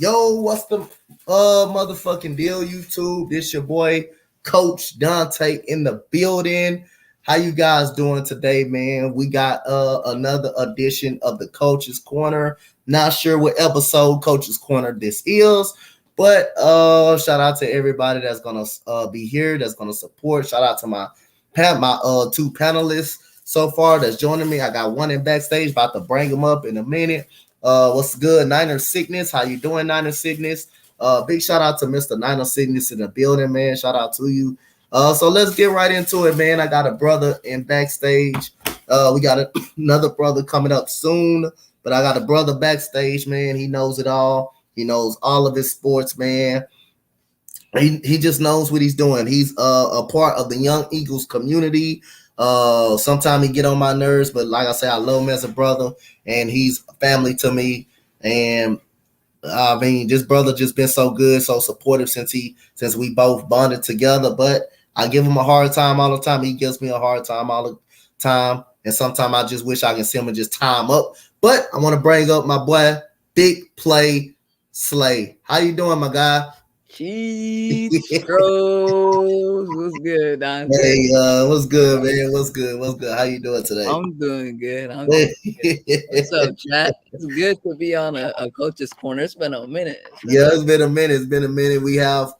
Yo, what's the motherfucking deal, YouTube? This your boy Coach Dante in the building. How you guys doing today, man? We got another edition of the Coach's Corner. Not sure what episode Coach's Corner this is, but shout out to everybody that's gonna be here, that's gonna support. Shout out to my two panelists so far that's joining me. I got one in backstage, about to bring them up in a minute. What's good, Niner Sickness? How you doing, Niner Sickness? Big shout out to Mr. Niner Sickness in the building, man. Shout out to you. So let's get right into it, man. I got a brother in backstage. We got another brother coming up soon, but I got a brother backstage, man. He knows it all. He knows all of his sports, man. He just knows what he's doing. He's a part of the Young Eagles community. Sometimes he get on my nerves, but like I say, I love him as a brother, and he's family to me. And I mean, this brother just been so good, so supportive since we both bonded together. But I give him a hard time all the time. He gives me a hard time all the time, and sometimes I just wish I can see him and just tie him up. But I want to bring up my boy, Big Play Slay. How you doing, my guy? Cheese Bros. What's good, Dante? Hey, what's good, man? What's good? What's good? How you doing today? I'm doing good. What's up, chat? It's good to be on a coach's corner. It's been a minute. It's been a minute. It's been a minute. We gonna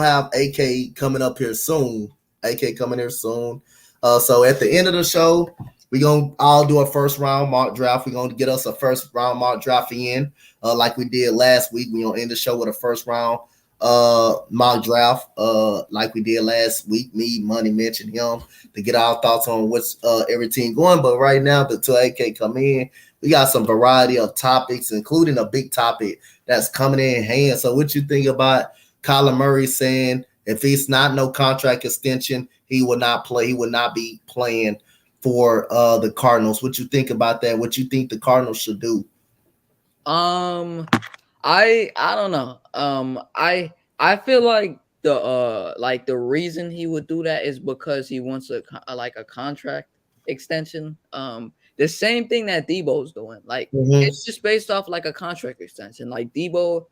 have AK coming up here soon. AK coming here soon. So at the end of the show, we gonna all do a first round mock draft. We're gonna get us a first round mock draft in, like we did last week. We gonna end the show with a first round mock draft like we did last week. Me, Money mentioned him to get our thoughts on what's every team going. But right now, until AK come in, we got some variety of topics, including a big topic that's coming in hand. So what you think about Kyler Murray saying if he's not no contract extension, he will not play, he will not be playing for the Cardinals? What you think about that? What you think the Cardinals should do? I don't know. I feel like the reason he would do that is because he wants a contract extension. The same thing that Deebo's doing. Like it's just based off like a contract extension. Like Deebo,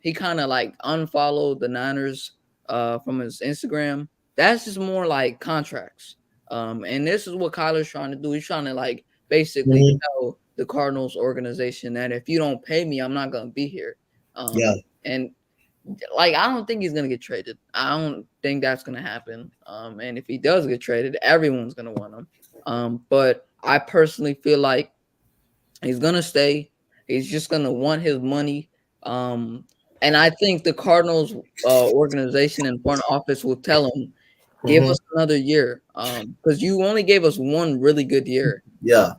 he kind of like unfollowed the Niners from his Instagram. That's just more like contracts. And this is what Kyler's trying to do. He's trying to like basically tell the Cardinals organization that if you don't pay me, I'm not gonna be here. And like I don't think he's gonna get traded. I don't think that's gonna happen. And if he does get traded, everyone's gonna want him. But I personally feel like he's gonna stay. He's just gonna want his money. And I think the Cardinals organization and front office will tell him, give us another year. Because you only gave us one really good year. Yeah.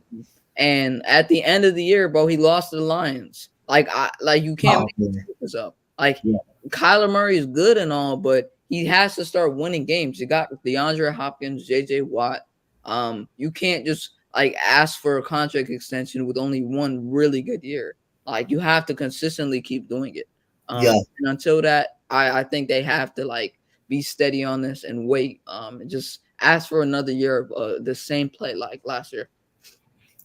And at the end of the year, bro, he lost to the Lions. Like you can't make this up. Like Kyler Murray is good and all, but he has to start winning games. You got DeAndre Hopkins, JJ Watt. You can't just like ask for a contract extension with only one really good year. Like you have to consistently keep doing it. And until that, I think they have to like be steady on this and wait. And just ask for another year of the same play like last year.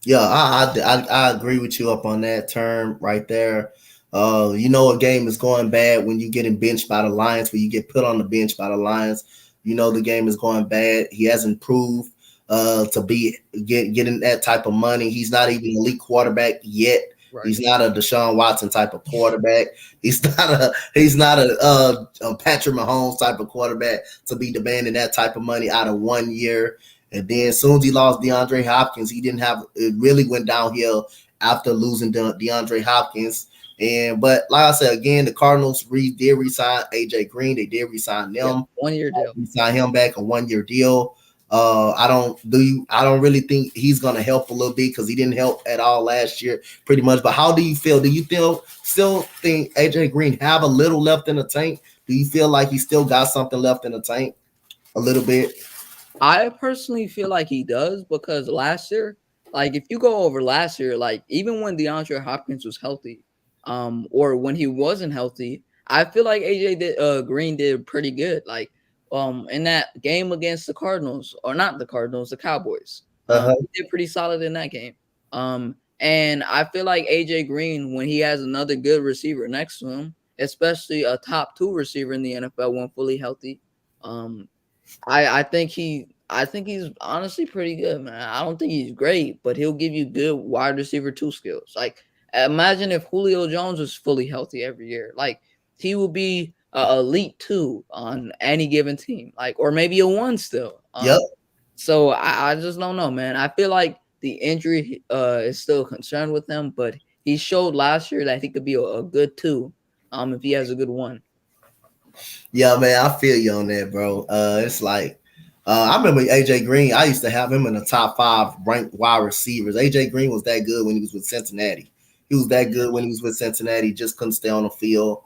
Yeah, I agree with you up on that term right there. You know a game is going bad when you're getting benched by the Lions, when you get put on the bench by the Lions. You know the game is going bad. He hasn't proved to be getting that type of money. He's not even an elite quarterback yet. Right. He's not a Deshaun Watson type of quarterback. He's not a Patrick Mahomes type of quarterback to be demanding that type of money out of 1 year. And then as soon as he lost DeAndre Hopkins, it really went downhill after losing DeAndre Hopkins. But like I said, again, the Cardinals did resign AJ Green. They did resign them. 1 year deal. Resign him back a 1 year deal. I don't really think he's gonna help a little bit because he didn't help at all last year, pretty much. But how do you feel? Do you still think AJ Green have a little left in the tank? Do you feel like he still got something left in the tank? A little bit. I personally feel like he does because last year, like if you go over last year, like even when DeAndre Hopkins was healthy, or when he wasn't healthy, I feel like Green did pretty good. Like in that game against the Cardinals, or not the Cardinals, the Cowboys. He did pretty solid in that game. And I feel like AJ Green, when he has another good receiver next to him, especially a top two receiver in the NFL when fully healthy, um, I think he's honestly pretty good, man. I don't think he's great, but he'll give you good wide receiver two skills. Like imagine if Julio Jones was fully healthy every year. Like he would be a elite two on any given team. Like or maybe a one still. Yep. So I just don't know, man. I feel like the injury is still a concern with him, but he showed last year that he could be a good two if he has a good one. Yeah, man, I feel you on that, bro. It's like I remember AJ Green. I used to have him in the top 5 ranked wide receivers. AJ Green was that good when he was with Cincinnati. He was that good when he was with Cincinnati. Just couldn't stay on the field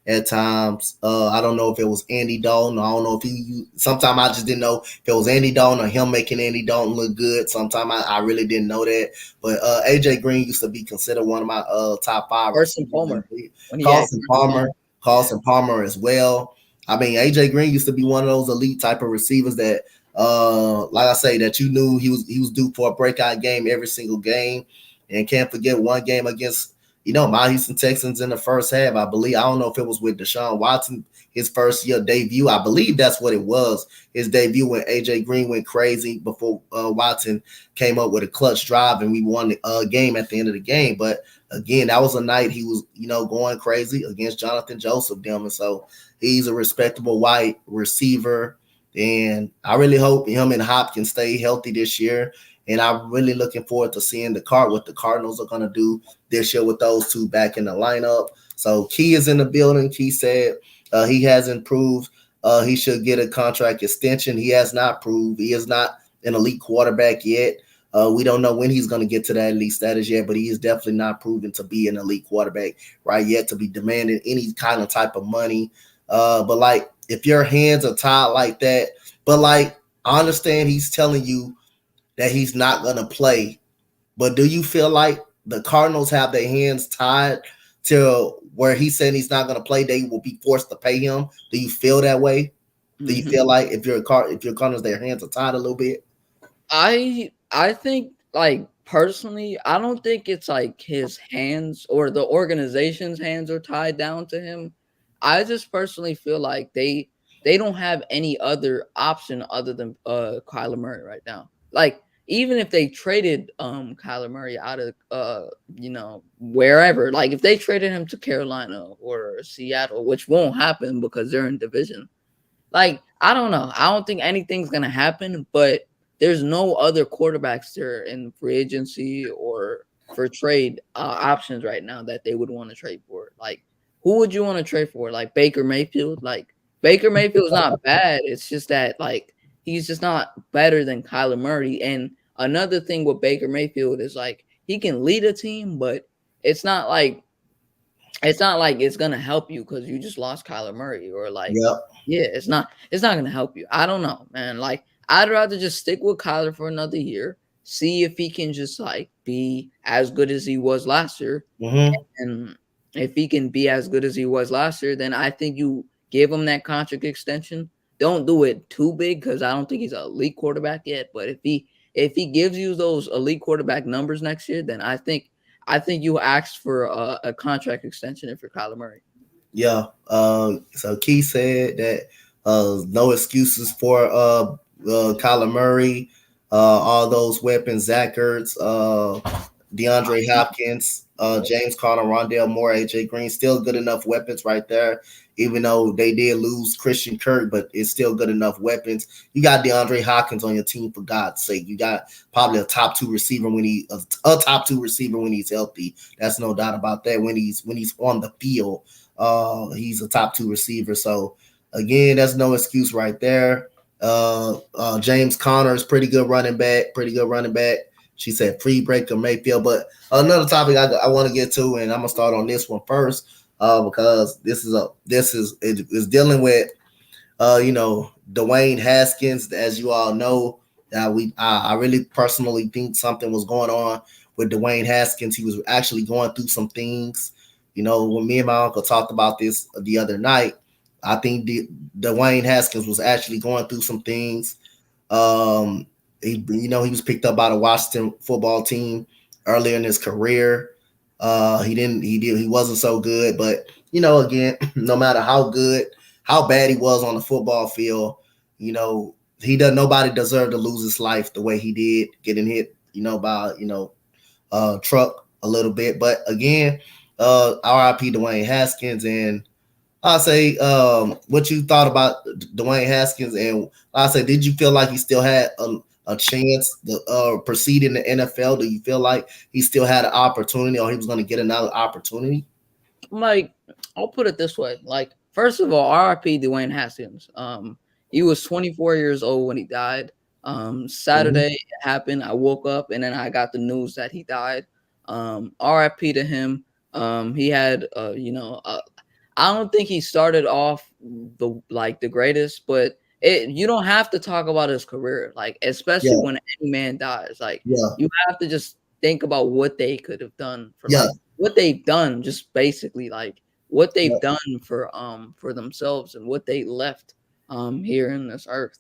at times. I don't know if it was Andy Dalton. I don't know if he. Sometimes I just didn't know if it was Andy Dalton or him making Andy Dalton look good. Sometimes I really didn't know that. But AJ Green used to be considered one of my top 5 Carson receivers in Palmer the league. when he had Carson Carson Palmer. Palmer, Carson Palmer as well. I mean, AJ Green used to be one of those elite type of receivers that, like I say, that you knew he was due for a breakout game every single game, and can't forget one game against my Houston Texans in the first half. I believe I don't know if it was with Deshaun Watson, his first year debut. I believe that's what it was. His debut when AJ Green went crazy before Watson came up with a clutch drive, and we won the game at the end of the game. But again, that was a night he was going crazy against Jonathan Joseph them, and so. He's a respectable white receiver, and I really hope him and Hop can stay healthy this year. And I'm really looking forward to seeing what the Cardinals are going to do this year with those two back in the lineup. So Key is in the building. Key said he has improved. He should get a contract extension. He has not proved. He is not an elite quarterback yet. We don't know when he's going to get to that elite status yet, but he is definitely not proven to be an elite quarterback right yet to be demanding any kind of type of money. But like, if your hands are tied like that, but like, I understand he's telling you that he's not gonna play. But do you feel like the Cardinals have their hands tied to where he's saying he's not gonna play? They will be forced to pay him. Do you feel that way? Do you Mm-hmm. feel like if your Cardinals, their hands are tied a little bit? I think like personally, I don't think it's like his hands or the organization's hands are tied down to him. I just personally feel like they don't have any other option other than Kyler Murray right now. Like even if they traded Kyler Murray out of wherever, like if they traded him to Carolina or Seattle, which won't happen because they're in division. Like, I don't know. I don't think anything's gonna happen, but there's no other quarterbacks there in free agency or for trade options right now that they would want to trade for. Like, who would you want to trade for? Like Baker Mayfield? Like Baker Mayfield's not bad. It's just that like he's just not better than Kyler Murray. And another thing with Baker Mayfield is like he can lead a team, but it's not like it's gonna help you because you just lost Kyler Murray or like Yep. yeah, it's not gonna help you. I don't know, man. Like I'd rather just stick with Kyler for another year, see if he can just like be as good as he was last year. Mm-hmm. And if he can be as good as he was last year, then I think you give him that contract extension. Don't do it too big because I don't think he's an elite quarterback yet. But if he gives you those elite quarterback numbers next year, then I think you asked for a contract extension if you're Kyler Murray. Yeah. So Keith said that no excuses for Kyler Murray, all those weapons, Zach Ertz, DeAndre Hopkins, James Conner, Rondale Moore, AJ Green, still good enough weapons right there. Even though they did lose Christian Kirk, but it's still good enough weapons. You got DeAndre Hopkins on your team for God's sake. You got probably a top two receiver when a top two receiver when he's healthy. That's no doubt about that. When he's on the field, he's a top two receiver. So again, that's no excuse right there. James Conner is pretty good running back. Pretty good running back. She said free breaker Mayfield. But another topic I want to get to, and I'm gonna start on this one first, because this is dealing with Dwayne Haskins. As you all know, I really personally think something was going on with Dwayne Haskins. He was actually going through some things. When me and my uncle talked about this the other night, I think Dwayne Haskins was actually going through some things. He was picked up by the Washington football team earlier in his career. He wasn't so good, but again, no matter how good, how bad he was on the football field, he does nobody deserved to lose his life the way he did, getting hit, by truck a little bit. But again, R.I.P. Dwayne Haskins, and I say, what you thought about Dwayne Haskins, and I say, did you feel like he still had a chance to proceed in the NFL? Do you feel like he still had an opportunity, or he was going to get another opportunity? Like, I'll put it this way. Like, first of all, R.I.P. Dwayne Haskins. He was 24 years old when he died. Mm-hmm. Saturday it happened. I woke up and then I got the news that he died. R.I.P. to him. He had, I don't think he started off the greatest, but you don't have to talk about his career, like especially Yeah, when any man dies. Like yeah, you have to just think about what they could have done for yeah, like what they've done, just basically like what yeah. they've done for themselves and what they left here in this earth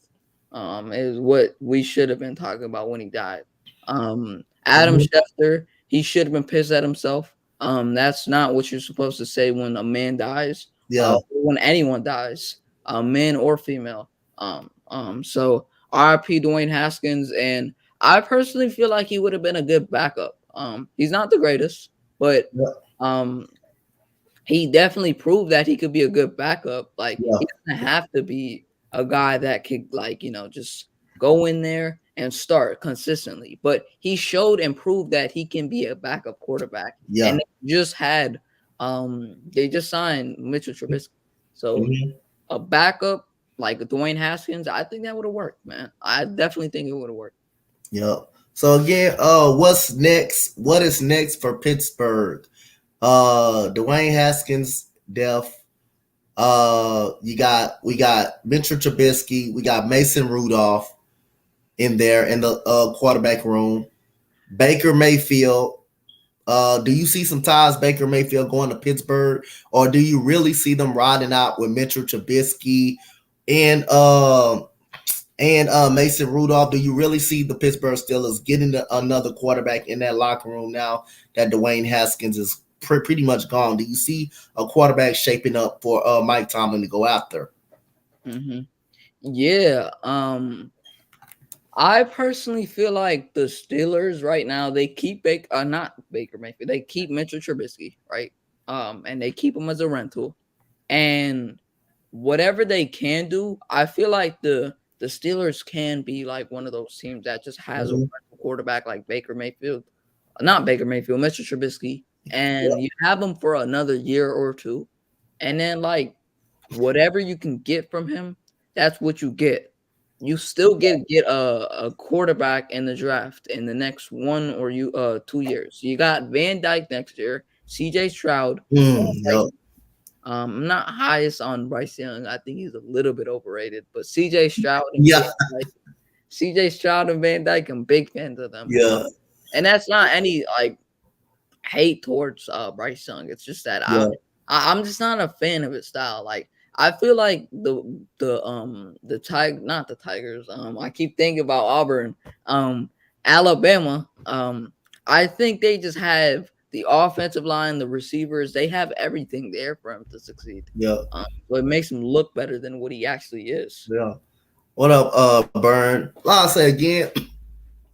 is what we should have been talking about when he died. Adam Mm-hmm. Schefter, he should have been pissed at himself. That's not what you're supposed to say when a man dies, Yeah, when anyone dies, man or female. So RP Dwayne Haskins, and I personally feel like he would have been a good backup. He's not the greatest, but yeah, um, he definitely proved that he could be a good backup. Like yeah, he doesn't have to be a guy that could just go in there and start consistently. But he showed and proved that he can be a backup quarterback. And yeah. they just signed Mitchell Trubisky. So Mm-hmm. a backup like Dwayne Haskins, I think that would have worked, man. I definitely think it would have worked. Yeah. So again, what's next? What is next for Pittsburgh? Dwayne Haskins death. We got Mitchell Trubisky, we got Mason Rudolph in there in the quarterback room. Baker Mayfield. Do you see some ties Baker Mayfield going to Pittsburgh, or do you really see them riding out with Mitchell Trubisky and Mason Rudolph? Do you really see the Pittsburgh Steelers getting another quarterback in that locker room now that Dwayne Haskins is pretty much gone? Do you see a quarterback shaping up for Mike Tomlin to go after? Hmm. Yeah. I personally feel like the Steelers right now they keep not Baker Mayfield, they keep Mitchell Trubisky, right? And they keep him as a rental. And whatever they can do, I feel like the Steelers can be like one of those teams that just has a Mm-hmm. rental quarterback like Baker Mayfield, not Baker Mayfield, Mitchell Trubisky, and Yep. you have him for another year or two, and then like whatever you can get from him, that's what you get. You still get a quarterback in the draft in the next 2 years. You got Van Dyke next year, CJ Stroud. Yep. I'm not highest on Bryce Young. I think he's a little bit overrated, but Yeah. CJ Stroud and Van Dyke, I'm big fans of them. Yeah. And that's not any like hate towards Bryce Young. It's just that Yeah. I'm just not a fan of his style. Like I feel like the tiger not the Tigers. I keep thinking about Auburn, Alabama. I think they just have the offensive line, the receivers. They have everything there for him to succeed. Yeah. So it makes him look better than what he actually is. Yeah. What up, Burn? Like I say again,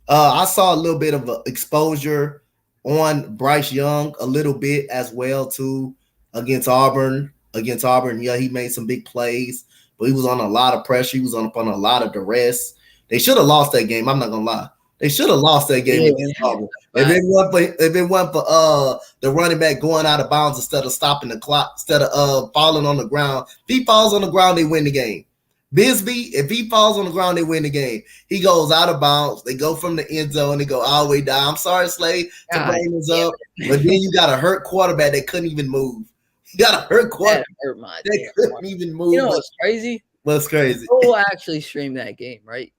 I saw a little bit of exposure on Bryce Young, a little bit as well too against Auburn. Against Auburn, yeah, he made some big plays, but he was on a lot of pressure. He was on a lot of duress. They should have lost that game. I'm not gonna lie. They should have lost that game Yeah, against Auburn. If but it wasn't for the running back going out of bounds instead of stopping the clock, instead of falling on the ground. If he falls on the ground, they win the game. Bisbee, if he falls on the ground, they win the game. He goes out of bounds. They go from the end zone. They go all the way down. I'm sorry, Slade, to God bring this damn up, but then it. you got a hurt quarterback that couldn't even move. You got a hurt That quarterback hurt my that damn heart. couldn't even You move. know But what's crazy? what's crazy? Joel actually streamed that game, right?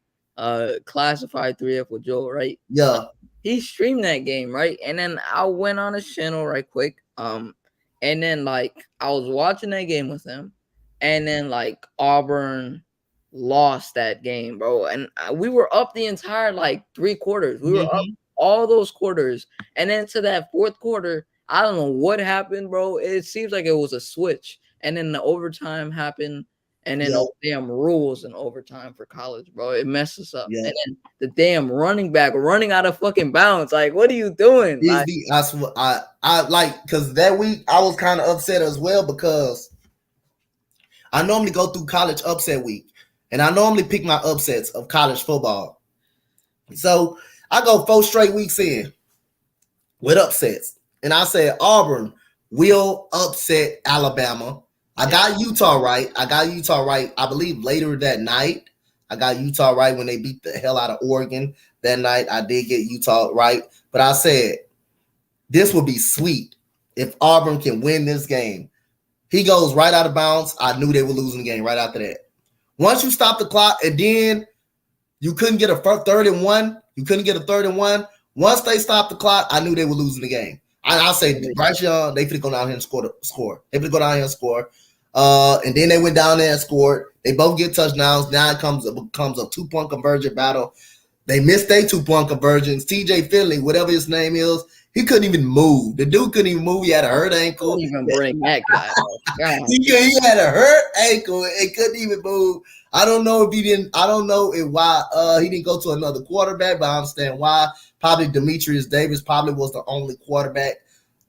Classified 3F with Joel, right? Yeah. He streamed that game, right? And then I went on his channel right quick. And then like I was watching that game with him, and then like Auburn lost that game, bro. And we were up the entire like 3 quarters. We were up Mm-hmm. all those quarters. And then to that fourth quarter, I don't know what happened, bro. It seems like it was a switch. And then the overtime happened. And then Yeah, those damn rules in overtime for college, bro. It messes up. yeah. And then the damn running back running out of fucking bounds. Like, what are you doing? These Like, be I like because that week I was kind of upset as well because I normally go through college upset week, and I normally pick my upsets of college football. So I go 4 straight weeks in with upsets, and I said Auburn will upset Alabama. I got Utah right. I got Utah right. I believe later that night, I got Utah right when they beat the hell out of Oregon that night. I did get Utah right, but I said this would be sweet if Auburn can win this game. He goes right out of bounds. I knew they were losing the game right after that. Once you stop the clock, and then you couldn't get a third and one. You couldn't get a third and one. Once they stopped the clock, I knew they were losing the game. I'll say Bryce Young, they could go down here and score. They could go down here and score. And then they went down there and scored. They both get touchdowns. Now it becomes a 2-point conversion battle. They missed their 2-point conversions. TJ Finley, whatever his name is, he couldn't even move. The dude couldn't even move. He had a hurt ankle. don't even bring that guy up. He had a hurt ankle and couldn't even move. I don't know if he didn't. I don't know if why he didn't go to another quarterback, but I understand why. Probably Demetrius Davis probably was the only quarterback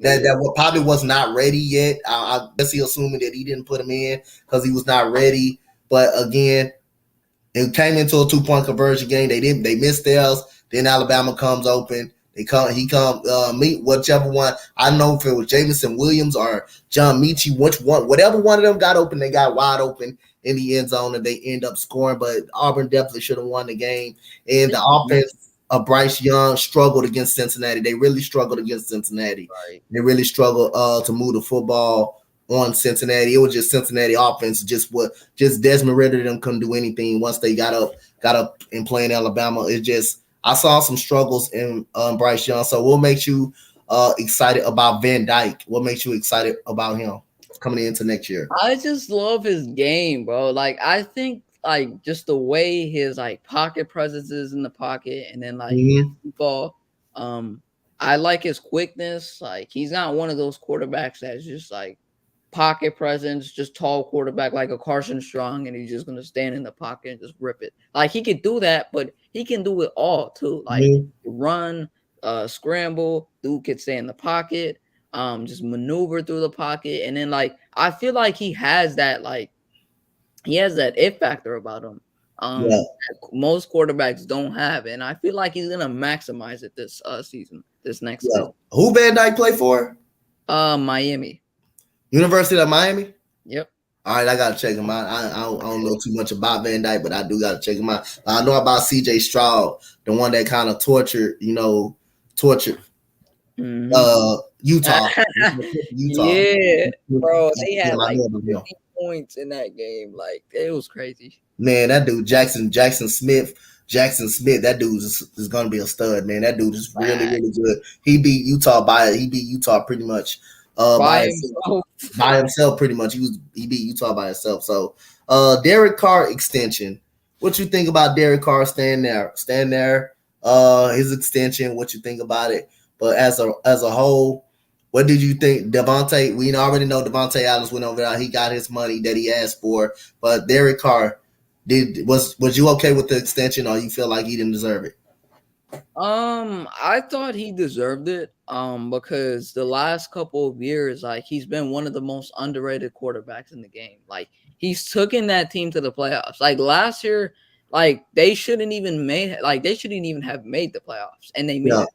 that probably was not ready yet. I guess he assuming that he didn't put him in because he was not ready. But again, it came into a 2-point conversion game. They missed theirs. Then Alabama comes open. He come meet whichever one. I don't know if it was Jamison Williams or John Mechie, whatever one of them got open, they got wide open in the end zone and they end up scoring. But Auburn definitely should have won the game. And the offense of Bryce Young struggled against Cincinnati. They really struggled against Cincinnati. Right. They really struggled to move the football on Cincinnati. It was just Cincinnati offense, just Desmond Ritter them couldn't do anything once they got up and playing Alabama. It just I saw some struggles in Bryce Young. So what makes you excited about Van Dyke? What makes you excited about him coming into next year? I just love his game, bro. Like, I think like just the way his like pocket presence is in the pocket, and then like football. I like his quickness. Like, he's not one of those quarterbacks that's just like pocket presence, just tall quarterback like a Carson Strong, and he's just gonna stand in the pocket and just rip it. Like, he could do that, but he can do it all too. Like run, scramble, dude could stay in the pocket, just maneuver through the pocket, and then like I feel like he has that it factor about him. That most quarterbacks don't have, and I feel like he's gonna maximize it this season, this next season. Who Van Dyke play for? Miami. University of Miami? Yep. All right, I gotta check him out. I don't know too much about Van Dyke, but I do gotta check him out. I know about CJ Stroud, the one that kind of tortured Utah. Utah. Yeah, bro. They had like 50 points in that game. Like, it was crazy. Man, that dude Jackson Smith, that dude is gonna be a stud, man. That dude is really, really good. He beat Utah pretty much by himself pretty much. He beat Utah by himself. So Derek Carr extension. What you think about Derek Carr staying there? His extension, what you think about it? But as a whole, what did you think? Devontae, we already know Devontae Adams went over there. He got his money that he asked for. But Derek Carr, was you okay with the extension, or you feel like he didn't deserve it? I thought he deserved it. Because the last couple of years, like, he's been one of the most underrated quarterbacks in the game. Like, he's taken that team to the playoffs. Like, last year, like, they shouldn't even have made the playoffs, and they made it.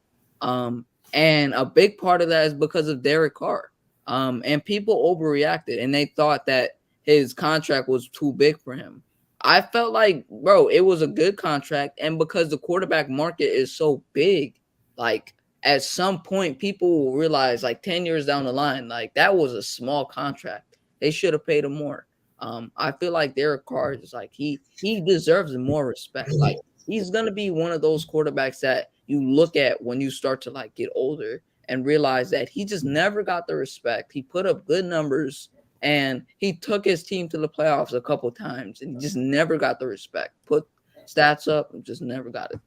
And a big part of that is because of Derek Carr. And people overreacted, and they thought that his contract was too big for him. I felt like, bro, it was a good contract, and because the quarterback market is so big, like, at some point people will realize, like, 10 years down the line, like, that was a small contract. They should have paid him more. I feel like Derek Carr is like, he deserves more respect. Like, he's gonna be one of those quarterbacks that you look at when you start to like get older and realize that he just never got the respect. He put up good numbers and he took his team to the playoffs a couple times and he just never got the respect. Put stats up and just never got it.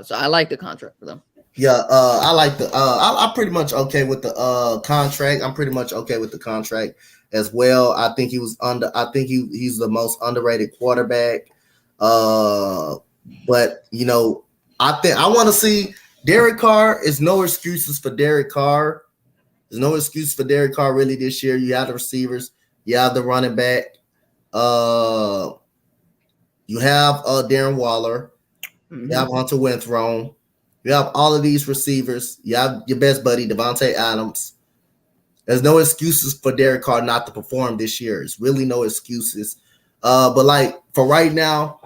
So I like the contract for them. Yeah, I like the. I'm pretty much okay with the contract. I'm pretty much okay with the contract as well. I think he was under. I think he's the most underrated quarterback. Uh, but I think I want to see Derek Carr. Is no excuses for Derek Carr. There's no excuse for Derek Carr really this year. You have the receivers. You have the running back. Uh, you have Darren Waller. You have Mm-hmm. Hunter Winthrop. You have all of these receivers. You have your best buddy, Devontae Adams. There's no excuses for Derek Carr not to perform this year. It's really no excuses. But like for right now,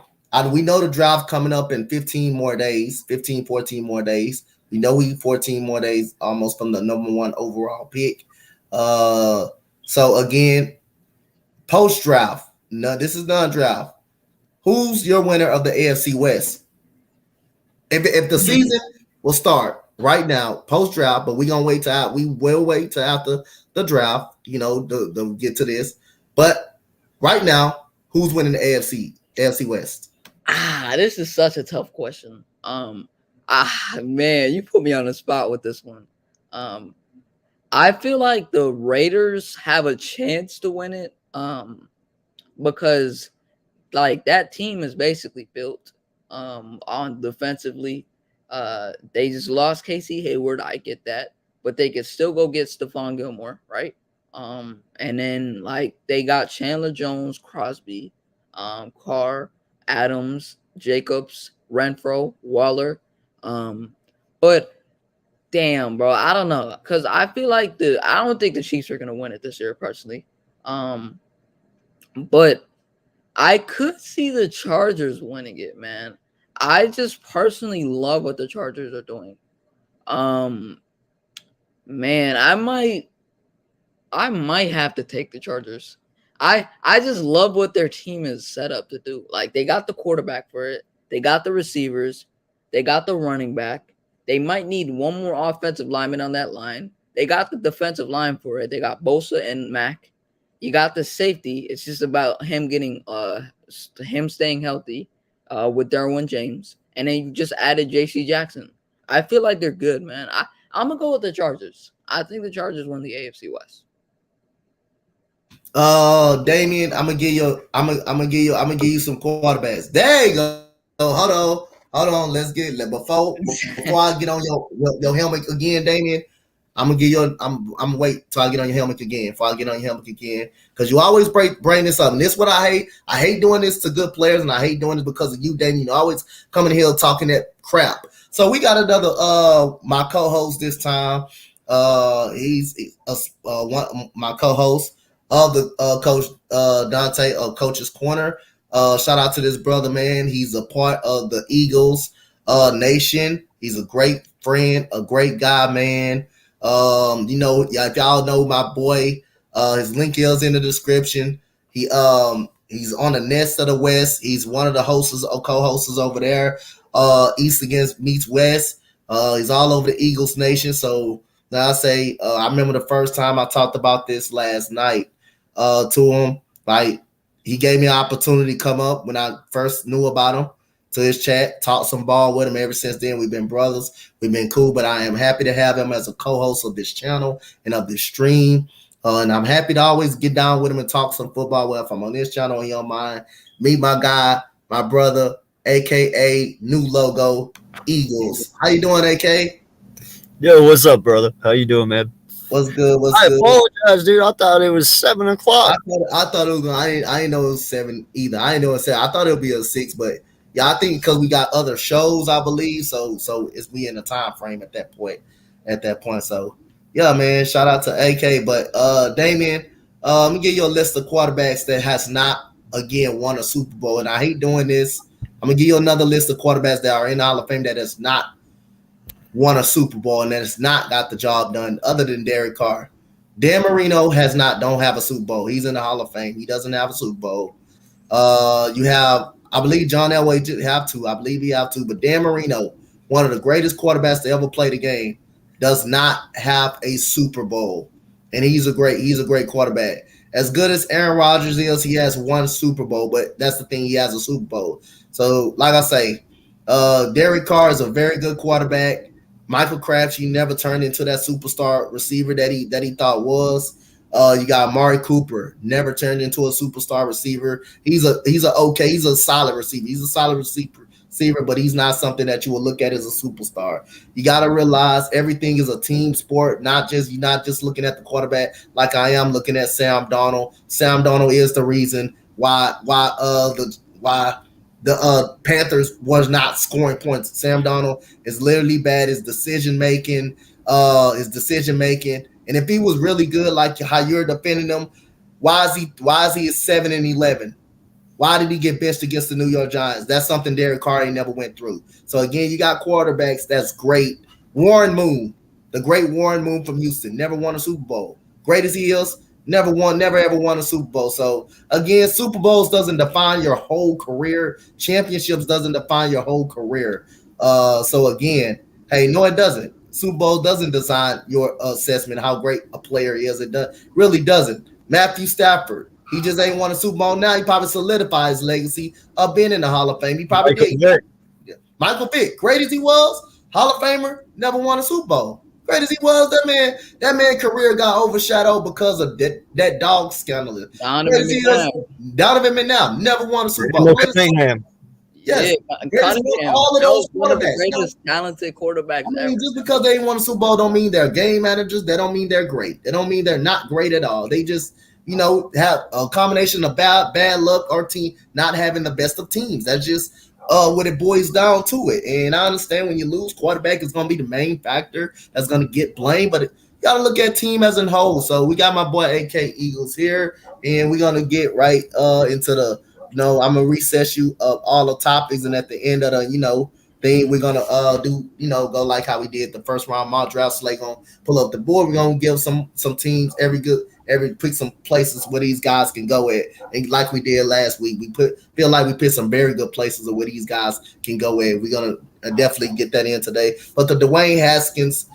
we know the draft coming up in 15 more days, 15, 14 more days. We know we 14 more days almost from the number one overall pick. Uh, so again, post draft. No, this is non-draft. Who's your winner of the AFC West? If the season will start right now, post draft, but we will wait till after the draft, to get to this. But right now, who's winning the AFC West? This is such a tough question. Man, you put me on the spot with this one. Um, I feel like the Raiders have a chance to win it. Because like that team is basically built on defensively. They just lost Casey Hayward. I get that, but they could still go get Stephon Gilmore, right? And then like they got Chandler Jones, Crosby, Carr, Adams, Jacobs, Renfro, Waller. Um, but damn, bro, I don't know, cause I feel like I don't think the Chiefs are gonna win it this year personally. Um, but I could see the Chargers winning it, man. I just personally love what the Chargers are doing. Um, man, I might have to take the Chargers. I just love what their team is set up to do. Like they got the quarterback for it. They got the receivers. They got the running back. They might need one more offensive lineman on that line. They got the defensive line for it. They got Bosa and Mack. You got the safety. It's just about him staying healthy with Derwin James. And then you just added JC Jackson. I feel like they're good, man. I'm gonna go with the Chargers. I think the Chargers win the AFC West. Damien, I'm gonna give you some quarterbacks. There you go. Hold on. Let's get before I get on your helmet again, Damien. I'm gonna give you. I'm gonna wait till I get on your helmet again. Before I get on your helmet again, because you always bring this up, and this is what I hate. I hate doing this to good players, and I hate doing it because of you, Damien. You always coming here talking that crap. So we got another my co-host this time. He's my co-host of the coach Dante of Coach's Corner. Shout out to this brother, man. He's a part of the Eagles nation. He's a great friend, a great guy, man. If y'all know my boy, his link is in the description. He's on the Nest of the West. He's one of the hosts or co-hosts over there. East against meets West. He's all over the Eagles nation. So now I say, I remember the first time I talked about this last night to him. Like he gave me an opportunity to come up when I first knew about him to his chat, talk some ball with him. Ever since then, we've been brothers. We've been cool, but I am happy to have him as a co-host of this channel and of this stream. And I'm happy to always get down with him and talk some football. Well, if I'm on this channel, he on mine. Meet my guy, my brother, aka New Logo Eagles. How you doing, AK? Yo, what's up, brother? How you doing, man? What's good? What's I good? apologize, dude. I thought it was 7 o'clock. I thought it was going. I didn't know it was 7 either. I didn't know it was 7. I thought it would be a 6, but yeah, I think because we got other shows, I believe. So it's we in the time frame at that point. So yeah, man. Shout out to AK. But Damien, let me give you a list of quarterbacks that has not again won a Super Bowl, and I hate doing this. I'm gonna give you another list of quarterbacks that are in the Hall of Fame that has not won a Super Bowl and that has not got the job done, other than Derek Carr. Dan Marino don't have a Super Bowl. He's in the Hall of Fame. He doesn't have a Super Bowl. You have, I believe John Elway did have to. I believe he have to. But Dan Marino, one of the greatest quarterbacks to ever play the game, does not have a Super Bowl, and he's a great quarterback. As good as Aaron Rodgers is, he has one Super Bowl, but that's the thing. He has a Super Bowl. So, like I say, Derek Carr is a very good quarterback. Michael Crabtree never turned into that superstar receiver that he thought was. You got Amari Cooper, never turned into a superstar receiver. He's a solid receiver. He's a solid receiver, but he's not something that you will look at as a superstar. You got to realize everything is a team sport. You're not just looking at the quarterback like I am looking at Sam Darnold. Sam Darnold is the reason why the Panthers was not scoring points. Sam Darnold is literally bad. His decision making. And if he was really good, like how you're defending him, why is he 7-11? Why did he get benched against the New York Giants? That's something Derek Carr ain't never went through. So again, you got quarterbacks that's great. Warren Moon, the great Warren Moon from Houston, never won a Super Bowl. Great as he is, never ever won a Super Bowl. So again, Super Bowls doesn't define your whole career. Championships doesn't define your whole career. So again, hey, no, it doesn't. Super Bowl doesn't design your assessment how great a player is. Really doesn't. Matthew Stafford, he just ain't won a Super Bowl now. He probably solidified his legacy of being in the Hall of Fame. He probably did. Michael Vick, great as he was, Hall of Famer, never won a Super Bowl. Great as he was, that man career got overshadowed because of that dog scandal. Donovan McNabb never won a Super Bowl. Yes, Cunningham, all of those one of the quarterbacks. greatest talented quarterbacks ever. Just because they ain't won a Super Bowl don't mean they're game managers. That don't mean they're great. They don't mean they're not great at all. They just, have a combination of bad luck or team not having the best of teams. That's just what it boils down to it. And I understand when you lose, quarterback is going to be the main factor that's going to get blamed. But you got to look at team as a whole. So we got my boy AK Eagles here, and we're going to get right into the. I'm gonna recess you all the topics, and at the end of the thing, we're gonna do go like how we did the first round mock draft. So gonna pull up the board. We're gonna give some teams every pick some places where these guys can go at, and like we did last week, feel like we picked some very good places of where these guys can go at. We're gonna definitely get that in today. But the Dwayne Haskins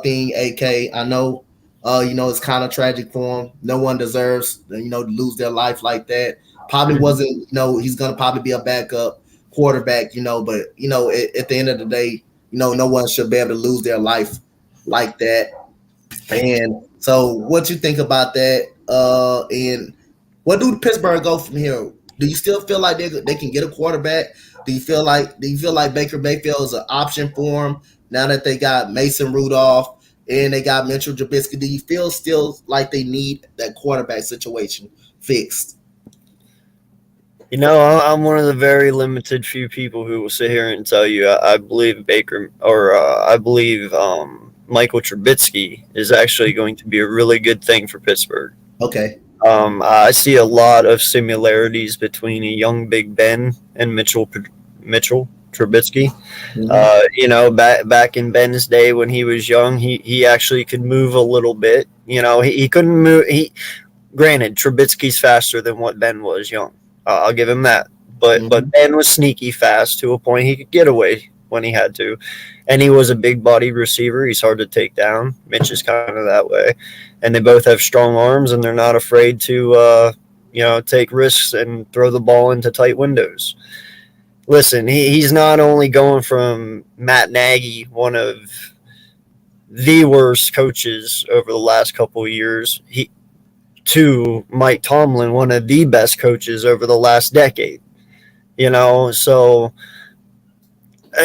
thing, AK, I know it's kind of tragic for him. No one deserves to lose their life like that. Probably wasn't, he's going to probably be a backup quarterback, but, at the end of the day, no one should be able to lose their life like that. And so what you think about that? And what do Pittsburgh go from here? Do you still feel like they can get a quarterback? Do you feel like Baker Mayfield is an option for them now that they got Mason Rudolph and they got Mitchell Trubisky? Do you feel still like they need that quarterback situation fixed? I'm one of the very limited few people who will sit here and tell you I believe Michael Trubisky is actually going to be a really good thing for Pittsburgh. Okay. I see a lot of similarities between a young Big Ben and Mitchell Trubisky. Mm-hmm. Back in Ben's day when he was young, he actually could move a little bit. He couldn't move. Granted, Trubisky's faster than what Ben was young. I'll give him that. But Ben was sneaky fast to a point he could get away when he had to. And he was a big-bodied receiver. He's hard to take down. Mitch is kind of that way. And they both have strong arms, and they're not afraid to, take risks and throw the ball into tight windows. Listen, he's not only going from Matt Nagy, one of the worst coaches over the last couple of years, to Mike Tomlin, one of the best coaches over the last decade. So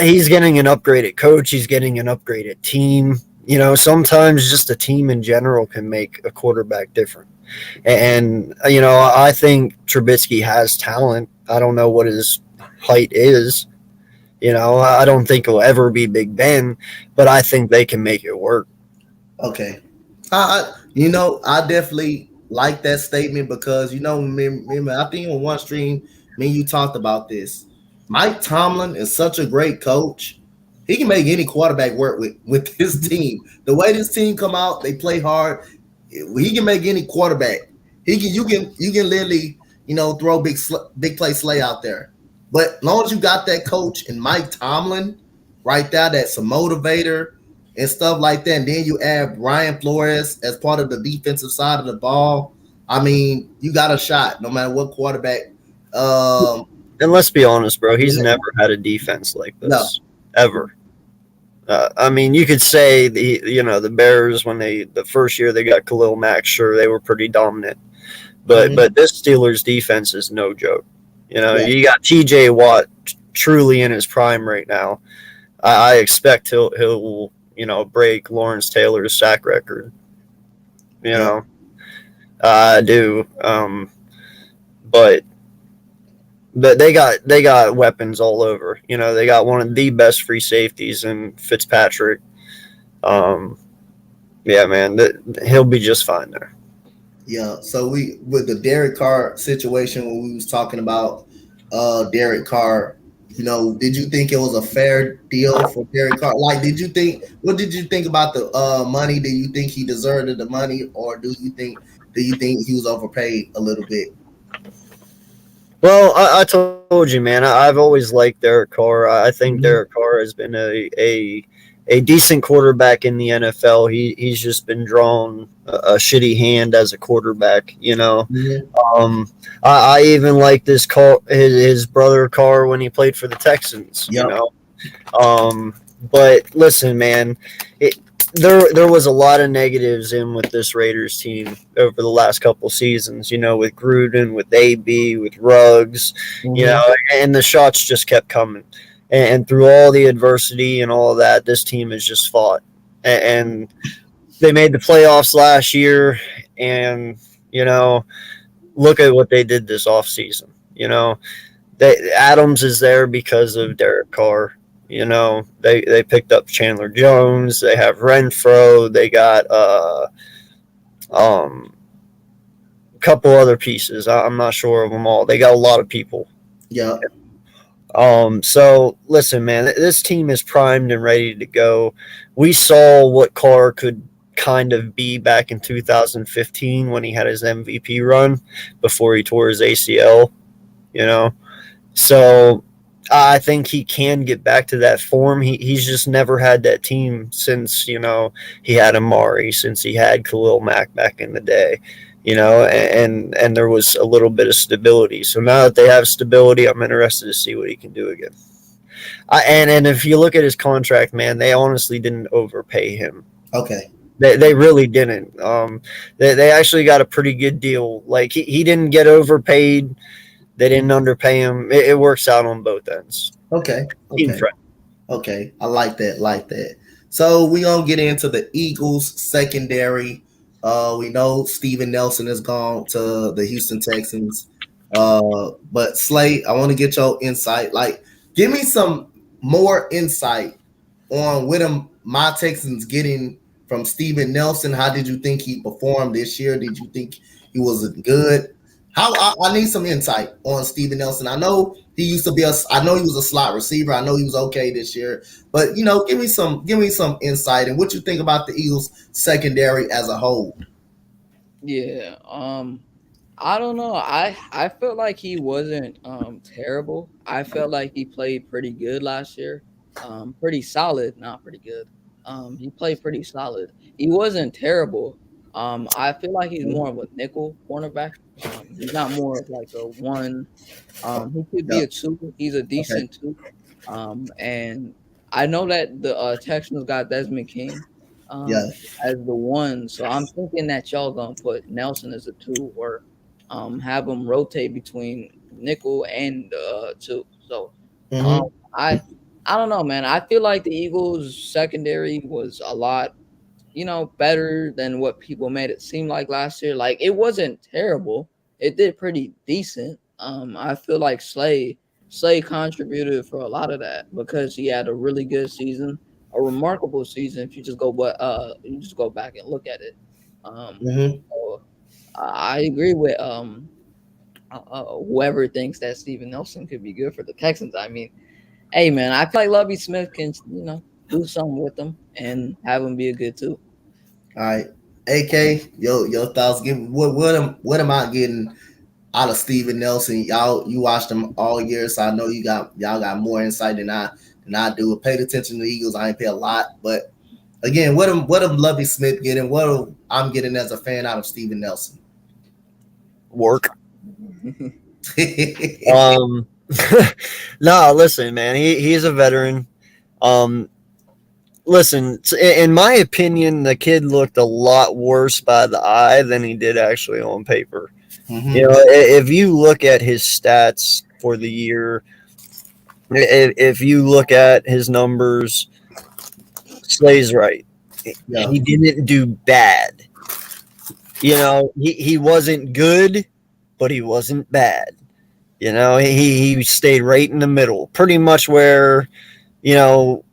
he's getting an upgraded coach. He's getting an upgraded team. Sometimes just a team in general can make a quarterback different. And, I think Trubisky has talent. I don't know what his height is. I don't think he'll ever be Big Ben, but I think they can make it work. Okay. I definitely like that statement because, remember, I think on one stream, me and you talked about this. Mike Tomlin is such a great coach. He can make any quarterback work with his team. The way this team come out, they play hard. He can make any quarterback. You can literally, throw big play Slay out there. But as long as you got that coach and Mike Tomlin right there, that's a motivator and stuff like that, and then you add Brian Flores as part of the defensive side of the ball, I mean, you got a shot no matter what quarterback And let's be honest, bro, he's Yeah. never had a defense like No. this ever. I mean, you could say the Bears when the first year they got Khalil Mack, sure they were pretty dominant, but Mhm. this Steelers defense is no joke. Yeah. You got T.J. Watt truly in his prime right now. I expect he'll break Lawrence Taylor's sack record. You Yeah. know, I do. But they got weapons all over. They got one of the best free safeties in Fitzpatrick. Um, yeah, man, he'll be just fine there. Yeah. So we with the Derek Carr situation when we was talking about Derek Carr, did you think it was a fair deal for Derek Carr? Like, what did you think about the money? Do you think he deserved the money, or do you think he was overpaid a little bit? Well, I told you, man. I've always liked Derek Carr. I think Derek Hmm. Carr has been a decent quarterback in the NFL. He's just been drawn a shitty hand as a quarterback. Hmm. I even like this Carr, his brother Carr when he played for the Texans. Yep. Um, but listen, man, it, there was a lot of negatives in with this Raiders team over the last couple seasons. With Gruden, with AB, with Ruggs, Hmm. and the shots just kept coming. And through all the adversity and all of that, this team has just fought. And they made the playoffs last year, and look at what they did this offseason. Adams is there because of Derek Carr. They picked up Chandler Jones. They have Renfro. They got um a couple other pieces. I'm not sure of them all. They got a lot of people. Yep. So listen, man, this team is primed and ready to go. We saw what Carr could kind of be back in 2015 when he had his MVP run before he tore his ACL. You know, So I think he can get back to that form. He's just never had that team since, he had Amari, since he had Khalil Mack back in the day, and there was a little bit of stability. So now that they have stability, I'm interested to see what he can do again. And if you look at his contract, man, they honestly didn't overpay him. Okay. They really didn't. They actually got a pretty good deal. Like he didn't get overpaid. They didn't underpay him. It works out on both ends. Okay. Team Okay. friend. Okay. I like that. Like that. So we gonna get into the Eagles secondary. We know Steven Nelson has gone to the Houston Texans. But Slay, I want to get your insight. Like, give me some more insight on what my Texans getting from Steven Nelson. How did you think he performed this year? Did you think he was good? I need some insight on Steven Nelson. I know he used to be I know he was a slot receiver. I know he was okay this year, but give me some insight and what you think about the Eagles secondary as a whole. Yeah. I don't know. I felt like he wasn't terrible. I felt like he played pretty good last year. Pretty solid, not pretty good. He played pretty solid. He wasn't terrible. I feel like he's more of a nickel cornerback. He's not more of like a one. He could be Yeah. a two. He's a Okay. decent two. And I know that the Texans got Desmond King Yeah. um as the one, so I'm thinking that y'all gonna put Nelson as a two or have him rotate between nickel and two. So um Mm-hmm. I I don't know, man. I feel like the Eagles secondary was a lot better than what people made it seem like last year. Like it wasn't terrible. It did pretty decent. I feel like Slay contributed for a lot of that because he had a really good season, a remarkable season. If you just go, but you just go back and look at it. Mm-hmm. So I agree with whoever thinks that Steven Nelson could be good for the Texans. I mean, hey man, I feel like Lovey Smith can do something with them and have him be a good too. All right. AK, your thoughts. Give what am I getting out of Steven Nelson? You watched him all year, so I know y'all got more insight than I do. Paid attention to the Eagles. I ain't pay a lot, but again, what am Lovey Smith getting? I'm getting as a fan out of Steven Nelson? Work. Um, No, listen, man. He's a veteran. Um, listen, in my opinion, the kid looked a lot worse by the eye than he did actually on paper. You know, Mm-hmm. if you look at his stats for the year, if you look at his numbers, Slay's right. Yeah. He didn't do bad. You know, he wasn't good, but he wasn't bad. You know, he stayed right in the middle, pretty much where, you know,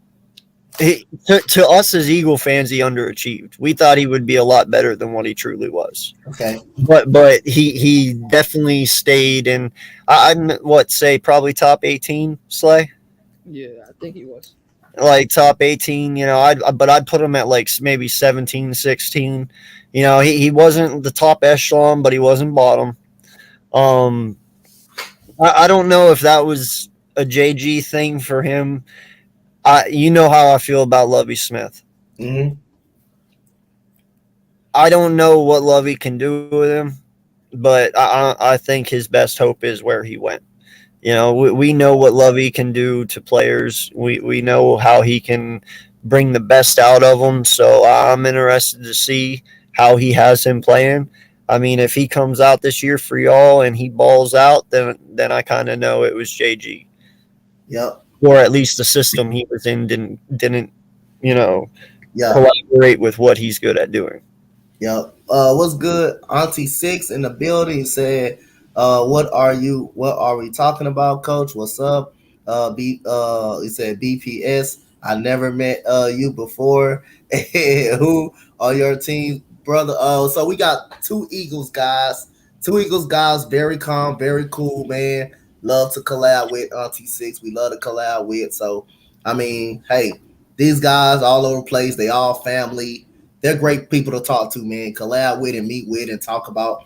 to us as Eagle fans, he underachieved. We thought he would be a lot better than what he truly was. Okay. But he definitely stayed in. I'm what say probably top 18 Slay, Yeah, I think he was. like top 18. You know, I'd put him at like maybe 17, 16. You know, he wasn't the top echelon, but he wasn't bottom. Um, I don't know if that was a JG thing for him. You know how I feel about Lovey Smith. Mm-hmm. I don't know what Lovey can do with him, but I think his best hope is where he went. You know, we know what Lovey can do to players. We know how he can bring the best out of them. So I'm interested to see how he has him playing. I mean, if he comes out this year for y'all and he balls out, then I kind of know it was JG, Yep. or at least the system he was in didn't you know Yeah. collaborate with what he's good at doing. Yep. What's good? Auntie Six in the building said, what are you? What are we talking about, Coach? What's up? He said BPS. I never met you before. Who are your team, brother? So we got two Eagles guys. Two Eagles guys, very calm, very cool, man. Love to collab with Auntie Six. We love to collab with. So I mean, hey, these guys all over the place. They all family. They're great people to talk to, man. Collab with and meet with and talk about,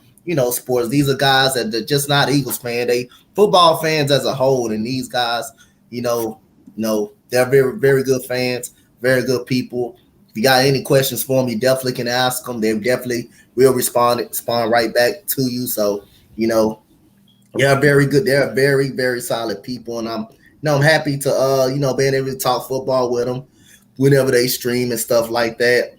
sports. These are guys that are just not Eagles fan. They football fans as a whole, and these guys, they're very, very good fans, very good people. If you got any questions for them, you definitely can ask them. They definitely will respond right back to you. So, you know, they're very good. They're very, very solid people, and I'm happy to being able to talk football with them whenever they stream and stuff like that.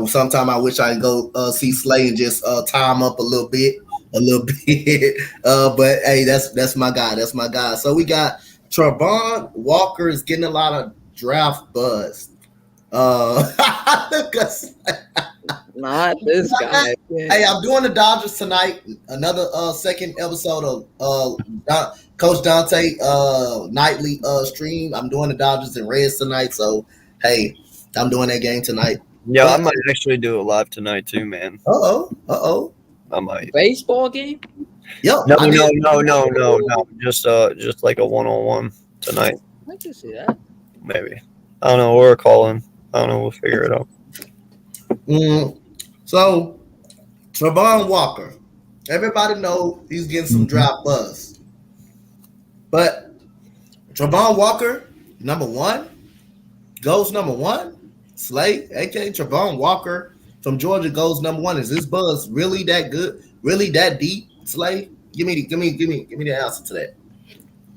Sometimes I wish I could go see Slay and just tie him up a little bit. But hey, that's my guy. That's my guy. So we got Travon Walker is getting a lot of draft buzz. Look us. Not this guy. Hey, I'm doing the Dodgers tonight. Another second episode of Coach Dante nightly stream. I'm doing the Dodgers and Reds tonight. So hey, I'm doing that game tonight. Yeah, I But might actually do it live tonight too, man. uh oh. I might. Baseball game? Yo, No, I no, did. no, no, no, no. Just like a 1-on-1 tonight, I can see that. maybe. I don't know. Or a call in. I don't know. We'll figure it out. Mm, so Travon Walker, everybody know he's getting some draft buzz, but Travon Walker, number one, goes number one. Slay, aka Travon Walker from Georgia, goes number one. Is this buzz really that good? Really that deep? Slay, give me the answer to that.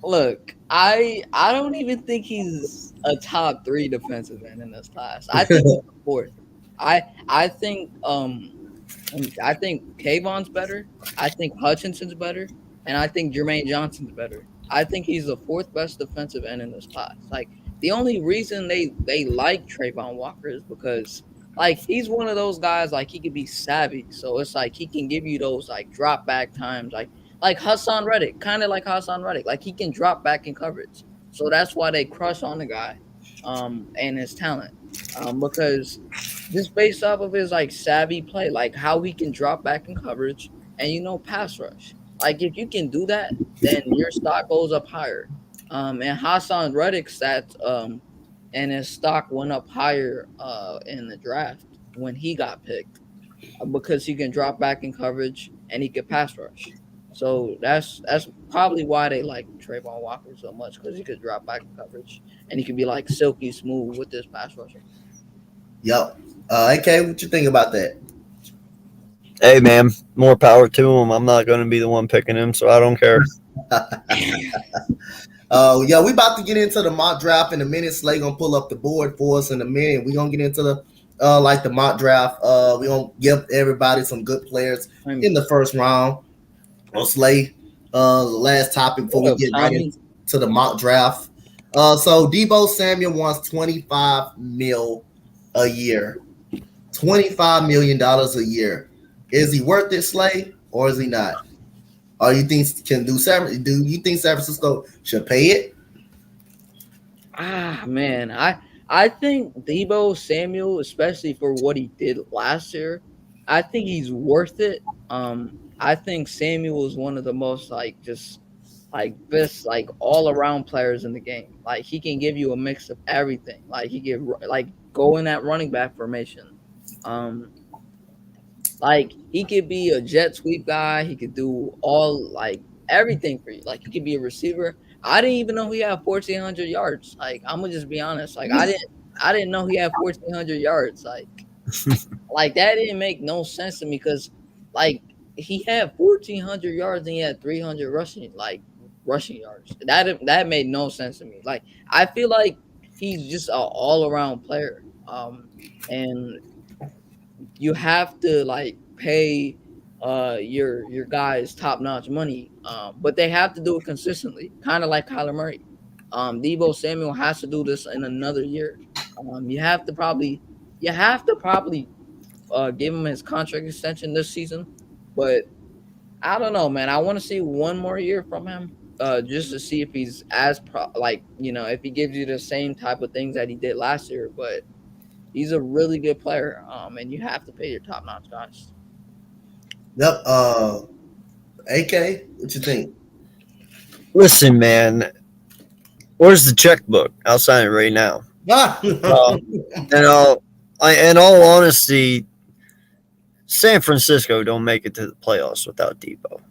Look, I don't even think he's a top three defensive end in this class. I think he's a fourth. I think I think Kayvon's better. I think Hutchinson's better, and I think Jermaine Johnson's better. I think he's the fourth best defensive end in this class. Like the only reason they like Trayvon Walker is because like he's one of those guys like he could be savvy. So it's like he can give you those like drop back times like Hassan Reddick, kind of like Hassan Reddick. Like he can drop back in coverage. So that's why they crush on the guy and his talent. Because just based off of his like savvy play, like how he can drop back in coverage and pass rush. Like if you can do that, then your stock goes up higher. And Hassan Reddick's stats and his stock went up higher in the draft when he got picked because he can drop back in coverage and he can pass rush. So that's probably why they like Trayvon Walker so much because he could drop back in coverage and he could be like silky smooth with this pass rushing. Yep. AK, what you think about that? Hey, man, more power to him. I'm not going to be the one picking him, so I don't care. Yeah, we about to get into the mock draft in a minute. Slay gonna pull up the board for us in a minute. We gonna get into the like the mock draft. We gonna give everybody some good players in the first round. On Slay, the last topic before What we up, get right Tommy? into the mock draft. So Deebo Samuel wants 25 mil a year. $25 million a year. Is he worth it, Slay, or is he not? Or you think can do Do you think San Francisco should pay it? Man, I think Deebo Samuel, especially for what he did last year, I think he's worth it. I think Samuel is one of the most like just like best like all around players in the game. Like he can give you a mix of everything. Like he can like go in that running back formation. Um, like he could be a jet sweep guy. He could do all like everything for you. Like he could be a receiver. I didn't even know he had 1,400 yards. Like I'm gonna just be honest. Like I didn't know he had 1,400 yards. Like that didn't make no sense to me because like he had 1,400 yards and he had 300 rushing yards. That made no sense to me. Like I feel like he's just an all around player. And you have to like pay your guys top notch money, but they have to do it consistently, kind of like Kyler Murray. Deebo Samuel has to do this in another year. You have to probably give him his contract extension this season, but I don't know, man. I want to see one more year from him, just to see if he's if he gives you the same type of things that he did last year. But he's a really good player, and you have to pay your top notch guys. Yep. AK, what you think? Listen, man, where's the checkbook? I'll sign it right now. In all honesty, San Francisco don't make it to the playoffs without Deebo.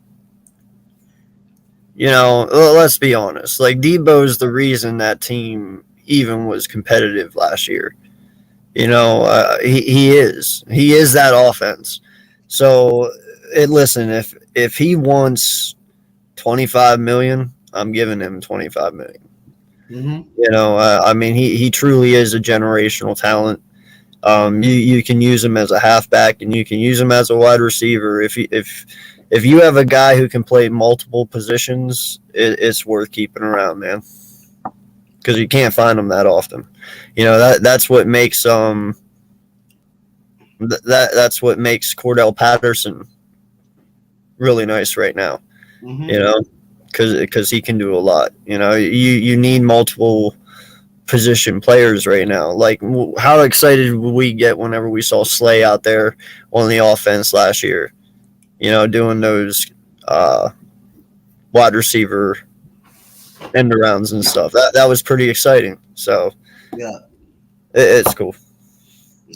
Let's be honest. Like Deebo's the reason that team even was competitive last year. He is that offense. So, listen, if he wants 25 million, I'm giving him 25 million. Mm-hmm. I mean, he truly is a generational talent. You can use him as a halfback and you can use him as a wide receiver. If you have a guy who can play multiple positions, it's worth keeping around, man. Because you can't find them that often. That's what makes that's what makes Cordell Patterson really nice right now. Mm-hmm. Because he can do a lot. You need multiple position players right now. Like, how excited would we get whenever we saw Slay out there on the offense last year? Doing those wide receiver end arounds and stuff. That was pretty exciting. So yeah, it's cool.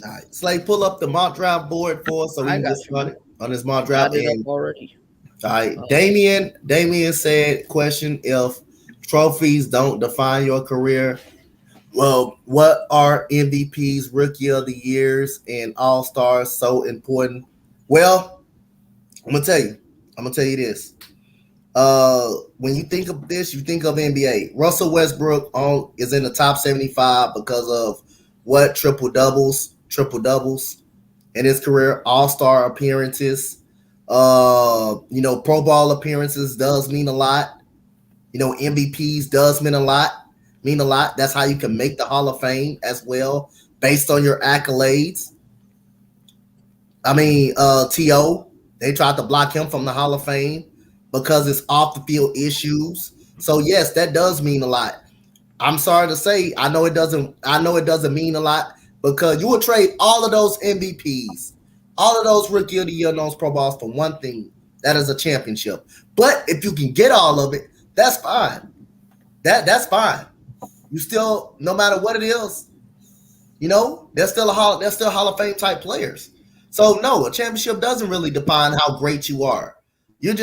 All right. Slay, pull up the mock draft board for us so we I can got get you, started man. on this mock I draft. got it up And already. all right, Damien said, question: if trophies don't define your career, well, what are MVPs, Rookie of the Years, and All Stars so important? Well, I'm gonna tell you. I'm gonna tell you this. When you think of this, you think of NBA. Russell Westbrook is in the top 75 because of what triple doubles in his career, All Star appearances. Pro Bowl appearances does mean a lot. MVPs does mean a lot. That's how you can make the Hall of Fame as well, based on your accolades. I mean, To they tried to block him from the Hall of Fame because it's off the field issues. So yes, that does mean a lot. I'm sorry to say, I know it doesn't. I know it doesn't mean a lot because you would trade all of those MVPs, all of those Rookie of the Year, and those Pro Bowls for one thing. That is a championship. But if you can get all of it, that's fine. That's fine. You still, no matter what it is, they're still Hall of Fame type players. So no, a championship doesn't really define how great you are. You're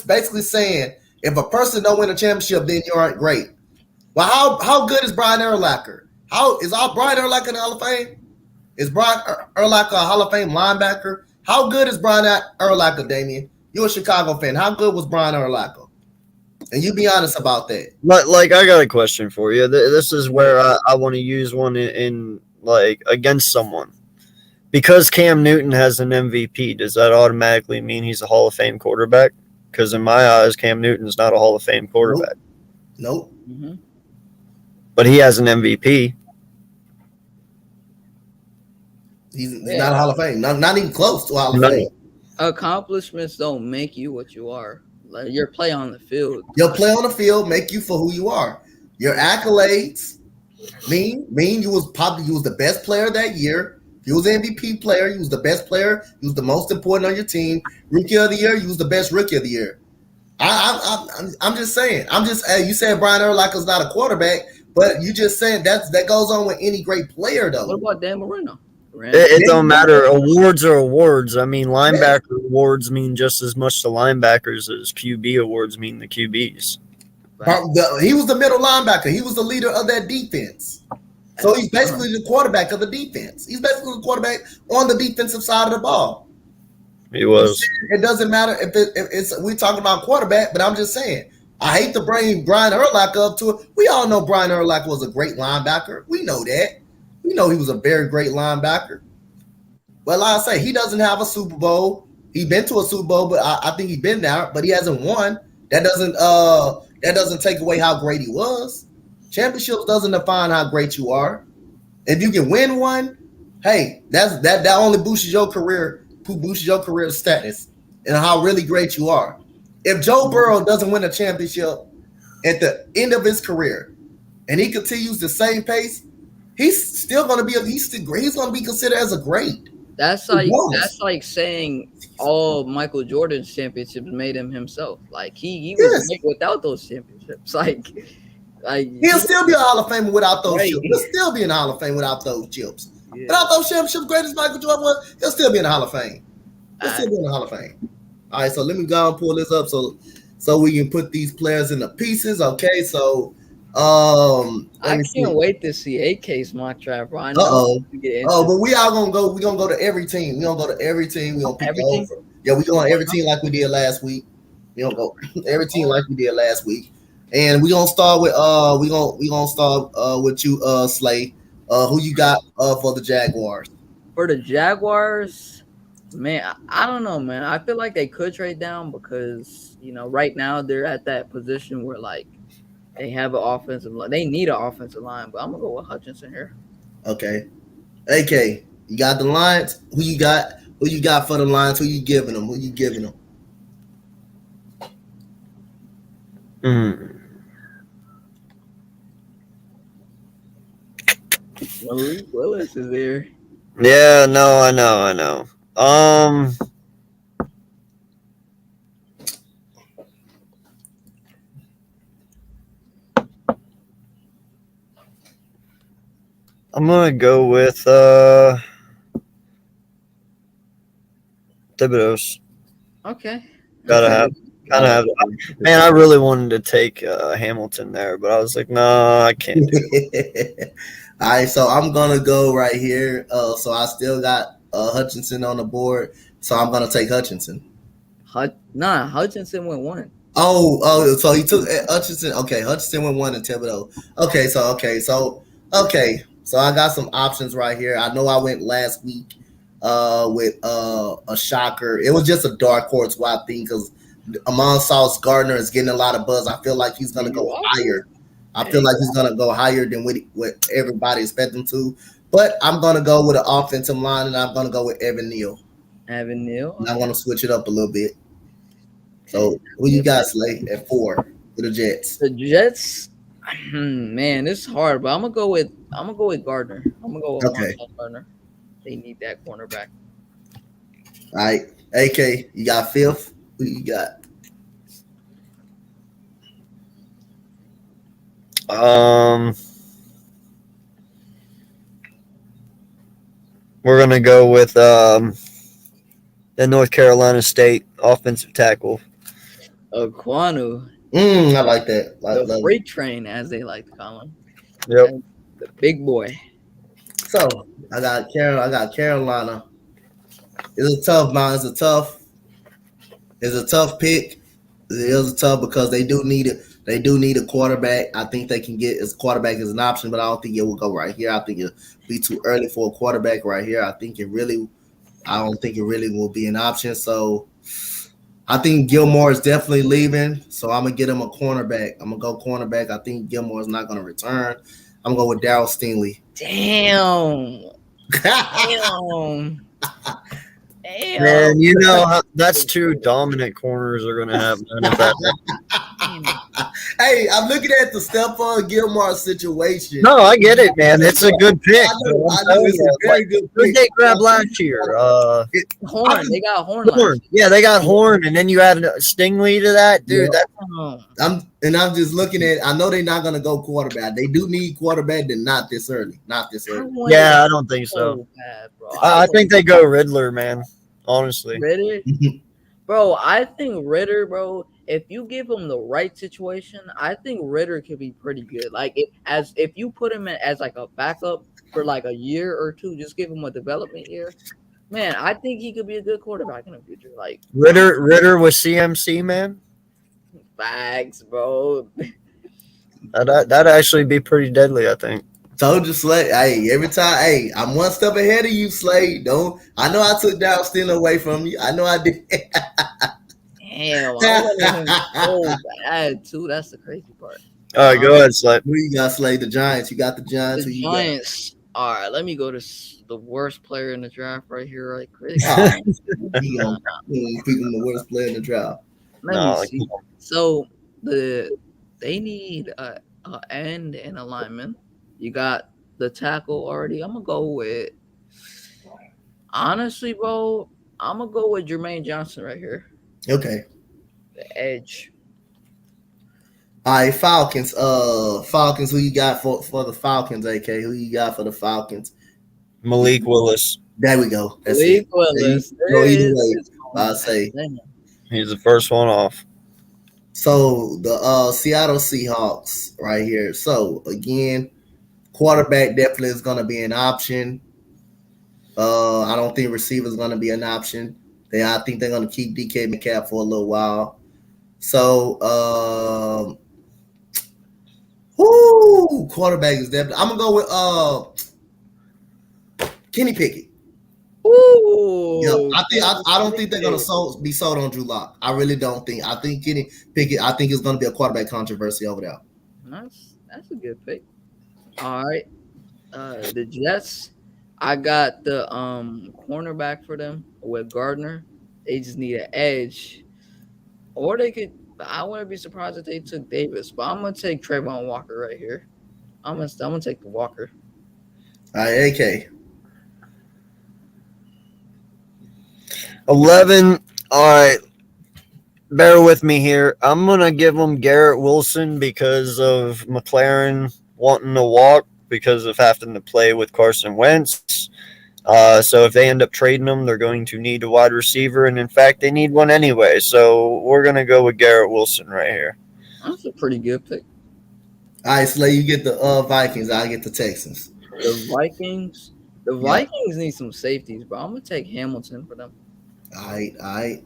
basically saying if a person don't win a championship, then you aren't great. Well, how good is Brian Urlacher? How is all Brian Urlacher in the Hall of Fame? Is Brian Urlacher a Hall of Fame linebacker? How good is Brian Urlacher, Damien? You're a Chicago fan. How good was Brian Urlacher? And you be honest about that. Like I got a question for you. This is where I want to use one in like against someone. Because Cam Newton has an MVP, does that automatically mean he's a Hall of Fame quarterback? Because in my eyes, Cam Newton's not a Hall of Fame quarterback. Nope. Mm-hmm. But he has an MVP. He's not a Hall of Fame. Not even close to a Hall of No. Fame. Accomplishments don't make you what you are. Like your play on the field. Your play on the field make you for who you are. Your accolades mean you was the best player that year. You was an MVP player. You was the best player. You was the most important on your team. Rookie of the year. You was the best rookie of the year. I'm just saying. You said Brian Urlacher's not a quarterback, but you just saying that goes on with any great player though. What about Dan Marino? It don't matter. Awards are awards. I mean, linebacker awards mean just as much to linebackers as QB awards mean to QBs. He was the middle linebacker. He was the leader of that defense. So he's basically the quarterback of the defense. He's basically the quarterback on the defensive side of the ball. He was. It doesn't matter if it's we're talking about quarterback, but I'm just saying. I hate to bring Brian Urlacher up to it. We all know Brian Urlacher was a great linebacker. We know that. We know he was a very great linebacker. But like I say, he doesn't have a Super Bowl. He's been to a Super Bowl, but I think he's been there, but he hasn't won. That doesn't take away how great he was. Championships doesn't define how great you are. If you can win one, hey, that only boosts your career status and how really great you are. If Joe Burrow doesn't win a championship at the end of his career and he continues the same pace, he's still going to be he's going to be considered as a great. That's like saying all Michael Jordan's championships made him himself. Like he was great without those championships. Like he'll still be a Hall of Famer without those chips. He'll still be in the Hall of Fame without those chips. Yeah. Without those championships, great as Michael Jordan was, he'll still be in the Hall of Fame. He'll still be in the Hall of Fame. All right, so let me go and pull this up so we can put these players in the pieces. Okay, so I can't wait to see AK's mock draft, bro. But we all gonna go. We're gonna go to every team. We're gonna go to every team. We're gonna pick over. Yeah, we're going every team like we did last week. We gonna go every team like we did last week. And we're gonna start with with you, Slay. Who you got for the Jaguars? For the Jaguars, man, I don't know, man. I feel like they could trade down because right now they're at that position where like they have an offensive line. They need an offensive line, but I'm gonna go with Hutchinson here. Okay, AK, you got the Lions. Who you got? Who you got for the Lions? Who you giving them? Who you giving them? Malik Willis is there. Yeah, no, I know. I'm gonna go with Thibodeau's. Okay. Gotta have. Man, I really wanted to take Hamilton there, but I was like, no, I can't do it. All right, so I'm gonna go right here. So I still got Hutchinson on the board, so I'm gonna take Hutchinson. Hutchinson went 1. So he took Hutchinson. Okay, Hutchinson went 1 and Thibodeau. So I got some options right here. I know I went last week with a shocker. It was just a dark horse wild thing because Amon Sauce Gardner is getting a lot of buzz. I feel like he's gonna go higher. I feel like he's gonna go higher than what everybody expects him to. But I'm gonna go with an offensive line, and I'm gonna go with Evan Neal. And I'm gonna switch it up a little bit. So who you got, Slay, at 4 for the Jets? The Jets, man, it's hard, but I'm gonna go with Gardner. I'm gonna go with Gardner. They need that cornerback. All right, AK, you got 5th. Who you got? We're gonna go with the North Carolina State offensive tackle. Aquanu. I like that. The freight train, as they like to call him. Yep. And the big boy. So I got Carolina. It's a tough pick. is tough because they do need it. They do need a quarterback. I think they can get as quarterback as an option, but I don't think it will go right here. I think it'll be too early for a quarterback right here. I don't think it really will be an option. So I think Gilmore is definitely leaving. So I'm gonna get him a cornerback. I'm gonna go cornerback. I think Gilmore is not gonna return. I'm gonna go with Darryl Stingley. Damn. Damn. Damn. Man, you know that's two dominant corners are gonna have none of that. Hey, I'm looking at the Stephon Gilmore situation. No, I get it, man. It's a good pick. I know it's a very good Who pick. they grabbed last year? Horn. They got Horn. Horn. Yeah, they got Horn, and then you add Stingley to that, dude. Yeah. I'm just looking at. I know they're not gonna go quarterback. They do need quarterback, but not this early. Not this early. Yeah, I don't think so. Bad, bro. I think they go Riddler, man. Honestly, Ritter, bro. I think Ritter, bro. If you give him the right situation, I think Ritter could be pretty good. Like if you put him in as like a backup for like a year or two, just give him a development year. Man, I think he could be a good quarterback in the future. Like Ritter with CMC, man. Facts, bro. That'd actually be pretty deadly, I think. Told you, Slay. Hey, every time. Hey, I'm one step ahead of you, Slay. Don't. I know I took Darryl Stingley away from you. I know I did. Damn, I wanted him so bad too. That's the crazy part. All right, go ahead, Slay. Who you got, Slay? The Giants. You got the Giants. The Giants. All right, let me go to the worst player in the draft right here, right quick. Pick him the worst player in the draft. Let me see. So they need a end and a lineman. You got the tackle already. I'm gonna go with. Honestly, bro, I'm gonna go with Jermaine Johnson right here. Okay. The edge. All right, Falcons. Falcons. Who you got for the Falcons? AK. Who you got for the Falcons? Malik Willis. There we go. That's Malik it. Willis. Go either way. I say He's the first one off. so. The Seattle Seahawks right here. So again, quarterback definitely is going to be an option. I don't think receiver is going to be an option. I think they're going to keep DK Metcalf for a little while. So, quarterback is definitely. I'm gonna go with Kenny Pickett. Ooh. Yeah, I don't think they're gonna be sold on Drew Lock. I really don't think. I think Kenny Pickett. I think it's gonna be a quarterback controversy over there. That's a good pick. All right, the Jets. I got the cornerback for them with Gardner. They just need an edge, or they could. I wouldn't be surprised if they took Davis, but I'm gonna take Trayvon Walker right here. I'm gonna take the Walker. All right, AK. 11. All right. Bear with me here. I'm going to give them Garrett Wilson because of McLaren wanting to walk because of having to play with Carson Wentz. So if they end up trading them, they're going to need a wide receiver. And in fact, they need one anyway. So we're going to go with Garrett Wilson right here. That's a pretty good pick. All right, Slay, you get the Vikings. I get the Texans. The Vikings. The Vikings need some safeties, bro. I'm gonna take Hamilton for them. All right.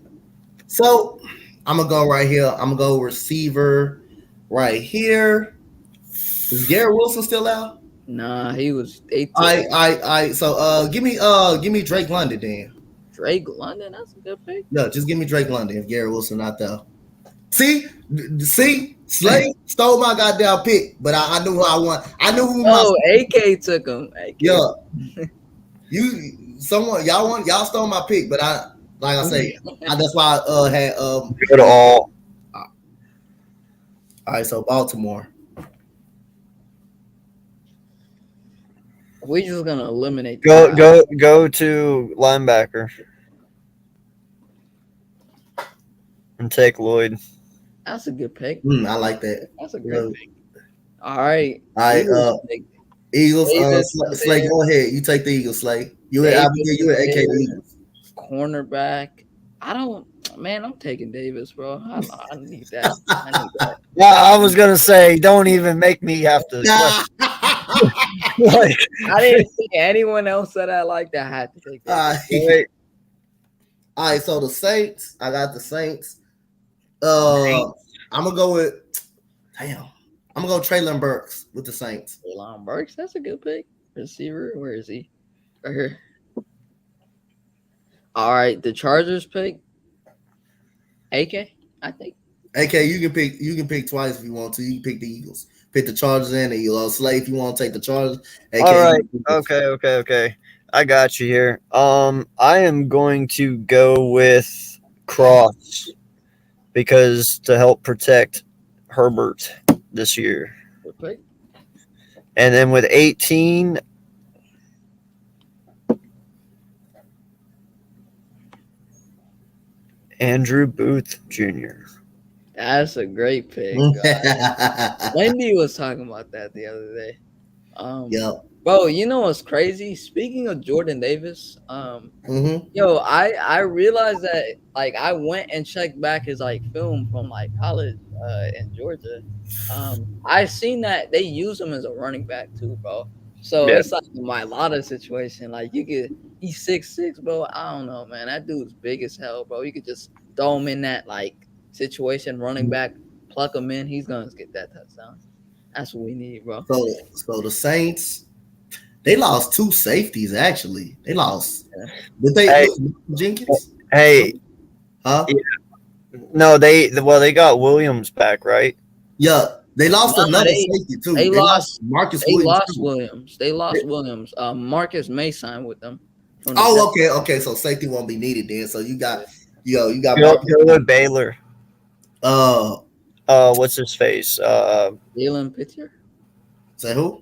So I'm gonna go right here. I'm gonna go receiver right here. Is Garrett Wilson still out? Nah, he was 18. All right. So give me Drake London then. Drake London, that's a good pick. No, just give me Drake London if Garrett Wilson not there. See, Slay stole my goddamn pick, but I knew who I want. I knew who. AK took him. AK. Yeah, y'all stole my pick, but like I say, that's why I had Go to all. All right, so Baltimore. We're just gonna eliminate. Go to linebacker and take Lloyd. That's a good pick. I like that. That's a great pick. All right. Eagles. Slay, go ahead. You take the Eagles, Slay. You at AK the Eagles. Cornerback. I'm taking Davis, bro. I need that. Yeah, I was gonna say, don't even make me have to. Like, I didn't think anyone else said I like that. I had to take that. All right, so the Saints. I got the Saints. Uh, I'm gonna go with. Damn. I'm gonna go Traylon Burks with the Saints. Elon Burks, that's a good pick. Receiver, where is he? Right here. All right, the Chargers pick AK, I think. AK, you can pick. You can pick twice if you want to. You can pick the Eagles. Pick the Chargers and the Eagles. Slay if you want to take the Chargers. All AK. right. Okay. I got you here. I am going to go with Cross because to help protect Herbert this year. Good pick. And then with 18, Andrew Booth Jr. That's a great pick. Wendy was talking about that the other day. Yep. Bro, you know what's crazy? Speaking of Jordan Davis, yo, I realized that like I went and checked back his like film from like college in Georgia. I seen that they use him as a running back too, bro. So Yeah. it's like my Lotta situation. Like he's 6'6", bro. I don't know, man. That dude's big as hell, bro. You could just throw him in that like situation, running back, pluck him in. He's gonna get that touchdown. That's what we need, bro. So the Saints, they lost two safeties actually. They lost. Yeah. Did they Hey. lose Jenkins? Hey, Huh? no, they got Williams back, right? Yeah. They lost No, another they- safety too. they They lost Marcus They Williams. lost too. Williams. They lost Williams. Marcus may sign with them. From the Oh, Jets. okay. So safety won't be needed then. So you got you got Go Marcus. with Baylor. Uh, What's his face? Jalen Pittier. say who?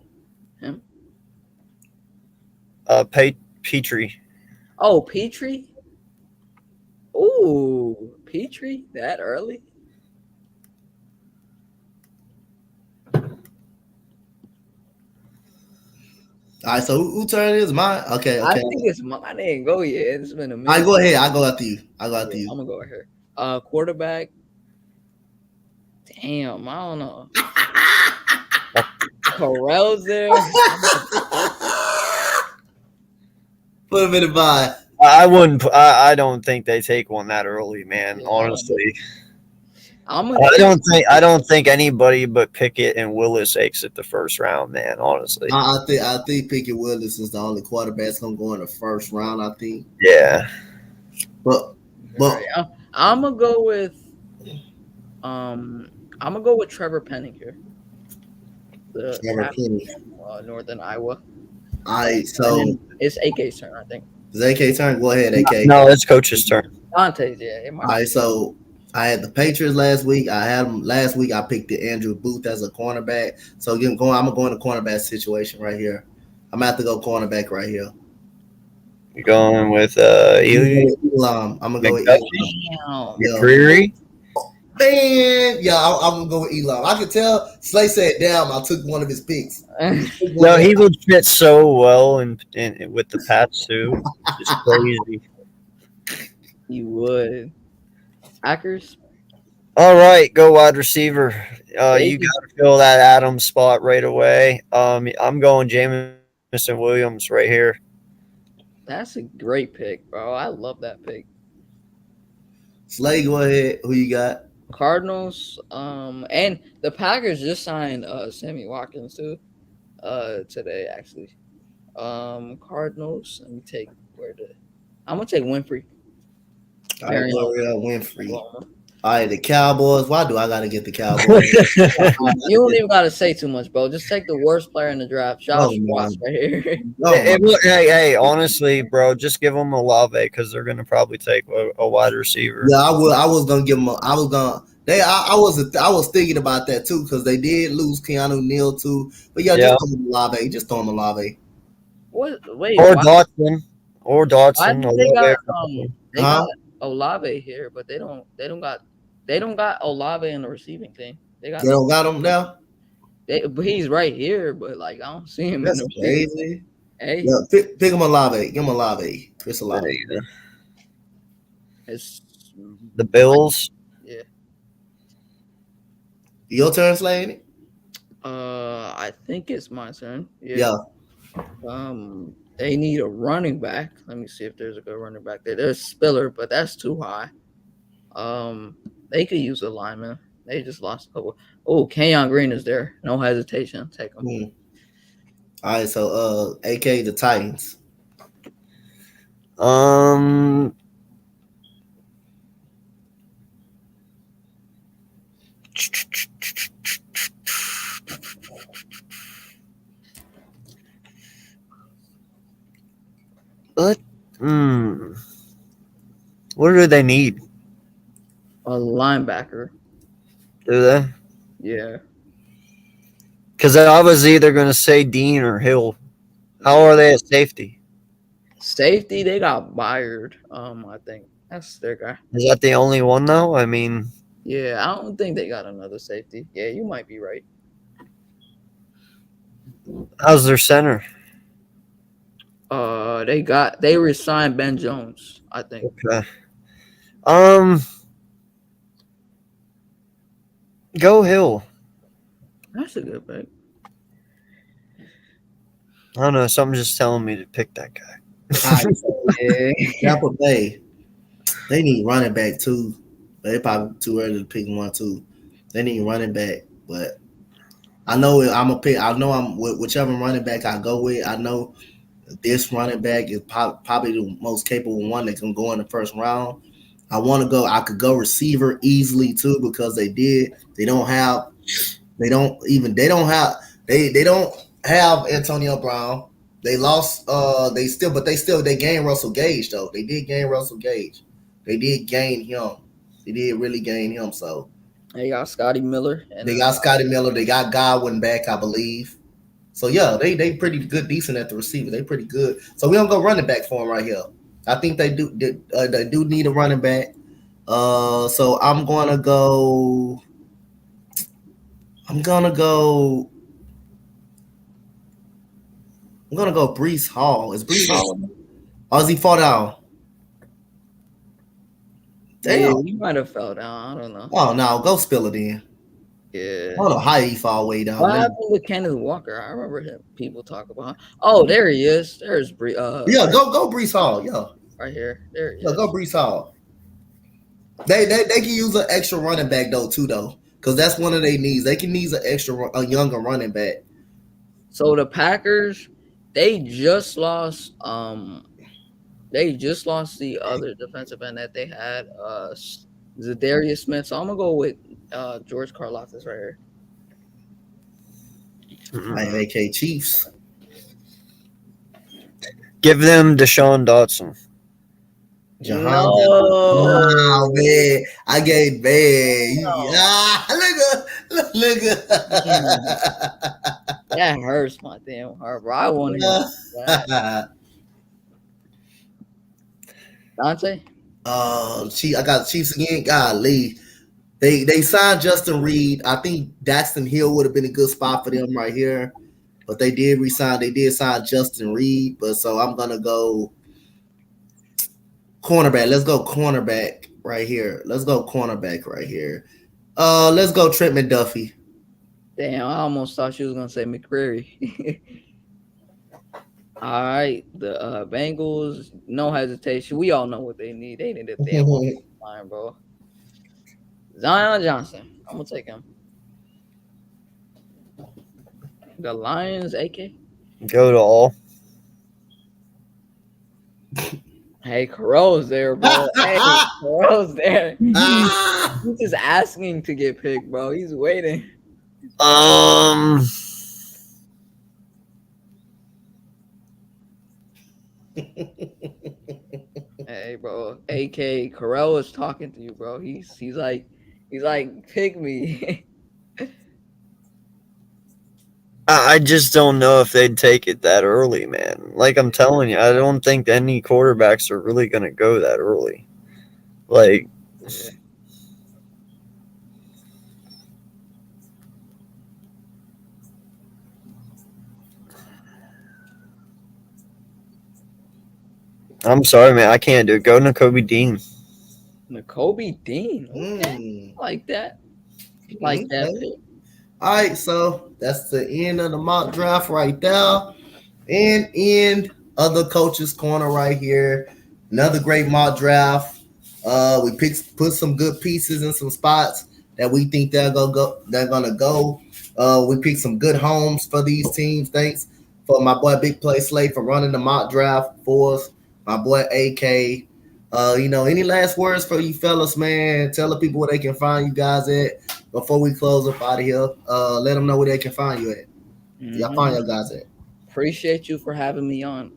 Him. Petrie. Oh, Petrie. Ooh, Petrie that early? All right. So who turn it is? Mine. Okay. I think it's mine. Didn't go yet. It's been a minute. All right. Go ahead. I go after you. I go after I'm you. gonna go right here. Quarterback. Damn, I don't know. Correll's there. Put him in the bye. I wouldn't. I don't think they take one that early, man. Yeah. Honestly, I'm I gonna don't think anybody but Pickett and Willis exit the first round, man. Honestly, I think Pickett Willis is the only quarterback that's gonna go in the first round. I think. yeah. But I'm gonna go with Trevor Penning here. The Trevor Penning. Northern Iowa. All right. And So then it's AK's turn, I think. is AK turn? Go ahead, AK. No, it's coach's turn. Dante's, yeah. It might All right. So I had the Patriots last week. I had them last week. I picked the Andrew Booth as a cornerback. So I'm gonna go in the cornerback situation right here. I'm gonna have to go cornerback right here. You're going with Ely I'm gonna go with McDuffie? Damn. Yeah. McCreary. Man, yeah, I'm gonna go with Elam. I could tell Slay said damn, I took one of his picks. No, he would fit so well in with the Pats too. It's crazy. You would. Packers. All right, go wide receiver. You Thank got to fill that Adams spot right away. I'm going Jamison Williams right here. That's a great pick, bro. I love that pick. Slay, go ahead. Who you got? Cardinals. And the Packers just signed Sammy Watkins too. Today actually. Cardinals. Let me take I'm gonna take Winfrey. All right, Very Winfrey. Oklahoma. All right, the Cowboys. Why do I gotta get the Cowboys? You don't even gotta say too much, bro. Just take the worst player in the draft, Josh Oh, Watts, right here. Hey, honestly, bro, just give them Olave because they're gonna probably take a wide receiver. Yeah, I would. I was gonna give them. I was gonna. I was thinking about that too because they did lose Keanu Neal too. But yeah, just throw him Olave. Just throw him Olave. What? Wait. Or why, Dotson. Or why Dotson. do they got they Huh? got Olave here, but they don't got Olave in the receiving team. They They don't got him now. but he's right here, but like I don't see him That's in the receiving. crazy. Hey, Yeah, pick him Olave. Give him Olave. Chris Olave. it's The Bills. yeah. Your turn, Slade. I think it's my turn. Yeah. They need a running back. Let me see if there's a good running back there. There's Spiller, but that's too high. They could use a lineman. They just lost a couple. Oh, Kenyon Green is there. No hesitation. Take him. All right, so AK the Titans. Um, what? What do they need? A linebacker. Do they? Yeah. Because I was either going to say Dean or Hill. How are they at safety? Safety, they got Byard. I think that's their guy. Is that the only one though? I mean, Yeah, I don't think they got another safety. Yeah, you might be right. how's their center? They resigned Ben Jones, I think. Okay. Go Hill. That's a good pick. I don't know. Something's just telling me to pick that guy. All right, so Tampa Bay, they need running back too. They probably too early to pick one too. They need running back, but I know I'm a pick. I know I'm whichever running back I go with. I know this running back is probably the most capable one that can go in the first round. I want to go. I could go receiver easily too because they did. They don't have. They don't even. They don't have. They don't have Antonio Brown. They lost. They gained Russell Gage though. They did gain Russell Gage. They did gain him. They did really gain him. So They got Scotty Miller. And they got Scotty Miller. They got Godwin back, I believe. So yeah, they pretty good, decent at the receiver. They pretty good. So we don't go running back for them right here. I think they do. They do need a running back. So I'm gonna go. I'm gonna go Brees Hall. Is Brees Hall? Or is he fall down? yeah, Damn. he might have fell down. I don't know. Oh no, go spill it in. Yeah. I don't know how he fall way down. What there. happened with Kenneth Walker? I remember people talk about. Oh, there he is. There's Yeah, go Brees Hall. Yeah, right here. There he yeah, is. go Brees Hall. They can use an extra running back though, because that's one of their needs. They can use a younger running back. So the Packers, they just lost the other defensive end that they had, Zadarius Smith. So I'm gonna go with George Karlaftis right here. AK Chiefs. Give them Deshaun Dotson. Jahan. No. Oh man, I gave man. Look at. That hurts my damn heart, bro. I want to. Dante. I got the Chiefs again. Golly, they signed Justin Reed. I think Daxton Hill would have been a good spot for them right here, but they did resign. They did sign Justin Reed, but so I'm gonna go cornerback. Let's go cornerback right here. Let's go Trent McDuffie. Damn, I almost thought she was gonna say McCreary. All right, the Bengals, no hesitation. We all know what they need. They need a damn line, bro. Zion Johnson, I'm gonna take him. The Lions, AK. Go to all. Hey, Carell's there, bro. Hey, Carell's there. He's just asking to get picked, bro. He's waiting. Hey, bro. AK Carell is talking to you, bro. He's like pick me. I just don't know if they'd take it that early, man. Like I'm telling you, I don't think any quarterbacks are really going to go that early. Like, I'm sorry, man. I can't do it. Go Nakobe Dean. Nakobe Dean. Okay. Like that. Like that pick. All right, so that's the end of the mock draft right there. And end of the coach's corner right here. Another great mock draft. We put some good pieces in some spots that we think They're gonna go. We picked some good homes for these teams. Thanks for my boy Big Play Slate for running the mock draft for us. My boy AK. Any last words for you fellas, man? Tell the people where they can find you guys at before we close up out of here. Let them know where they can find you at. Y'all find your guys at. Appreciate you for having me on,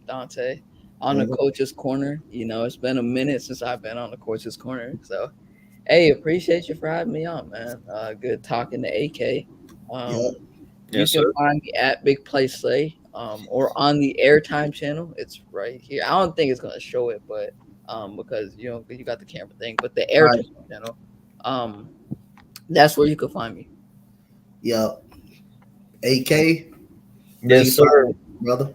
Dante, on the coach's corner. It's been a minute since I've been on the coach's corner, so hey, appreciate you for having me on, man. Good talking to AK. Yep. You can find me at Big Play Slay, or on the Airtime channel. It's right here. I don't think it's gonna show it, but because you got the camera thing, but the Airtime channel, that's where you can find me. Yep. AK. Yes, sir, brother.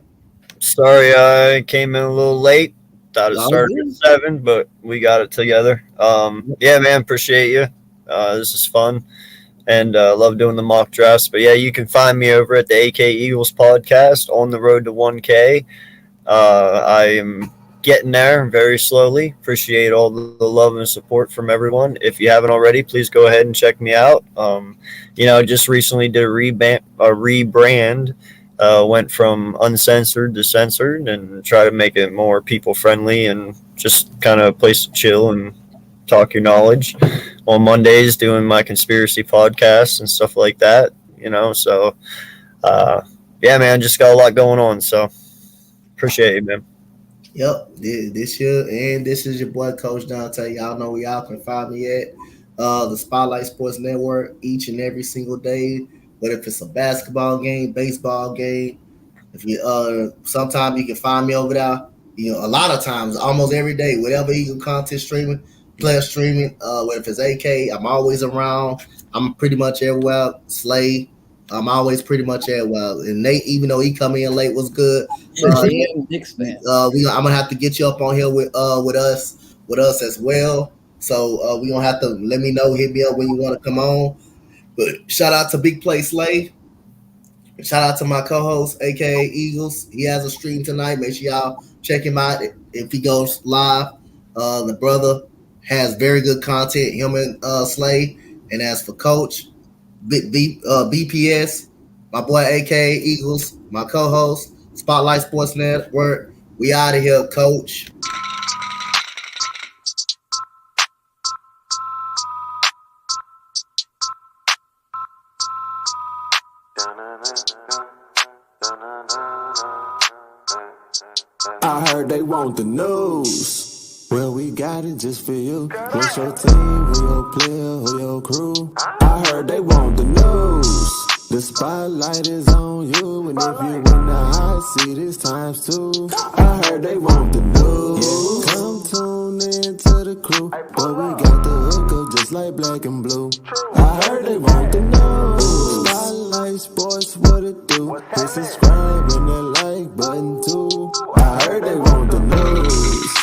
Sorry, I came in a little late. Thought it started at 7, but we got it together. Yeah, man, appreciate you. This is fun, and love doing the mock drafts. But yeah, you can find me over at the AK Eagles podcast on the road to 1K. I am getting there very slowly. Appreciate all the love and support from everyone. If you haven't already, please go ahead and check me out. Just recently did a rebrand. Went from uncensored to censored and try to make it more people friendly and just kind of a place to chill and talk your knowledge. On Mondays, doing my conspiracy podcasts and stuff like that, So, yeah, man, just got a lot going on. So, appreciate it, man. Yep, this year, and this is your boy Coach Dante. Y'all know where y'all can find me at the Spotlight Sports Network each and every single day. But if it's a basketball game, baseball game, if you sometimes you can find me over there. A lot of times, almost every day, whatever Eagle content streaming, player streaming, whether if it's AK, I'm always around. I'm pretty much everywhere. Slay, I'm always pretty much everywhere. And Nate, even though he come in late, was good. I'm gonna have to get you up on here with us as well. So we're gonna have to let me know, hit me up when you want to come on. But shout out to Big Play Slay. Shout out to my co-host, aka Eagles. He has a stream tonight. Make sure y'all check him out if he goes live. The brother has very good content, him and Slay. And as for Coach BPS, my boy aka Eagles, my co-host, Spotlight Sports Network. We out of here, Coach. I heard they want the news. Well, we got it just for you. What's your team? Who your player? Who your crew? I heard they want the news. The spotlight is on you, and if you in the hot seat, it's times 2. I heard they want the news. Come tune in to the crew, but we got the hook up just like black and blue. I heard they want the news. Spotlight Sports, what it do? Hit subscribe and that like button too. I heard they want the news.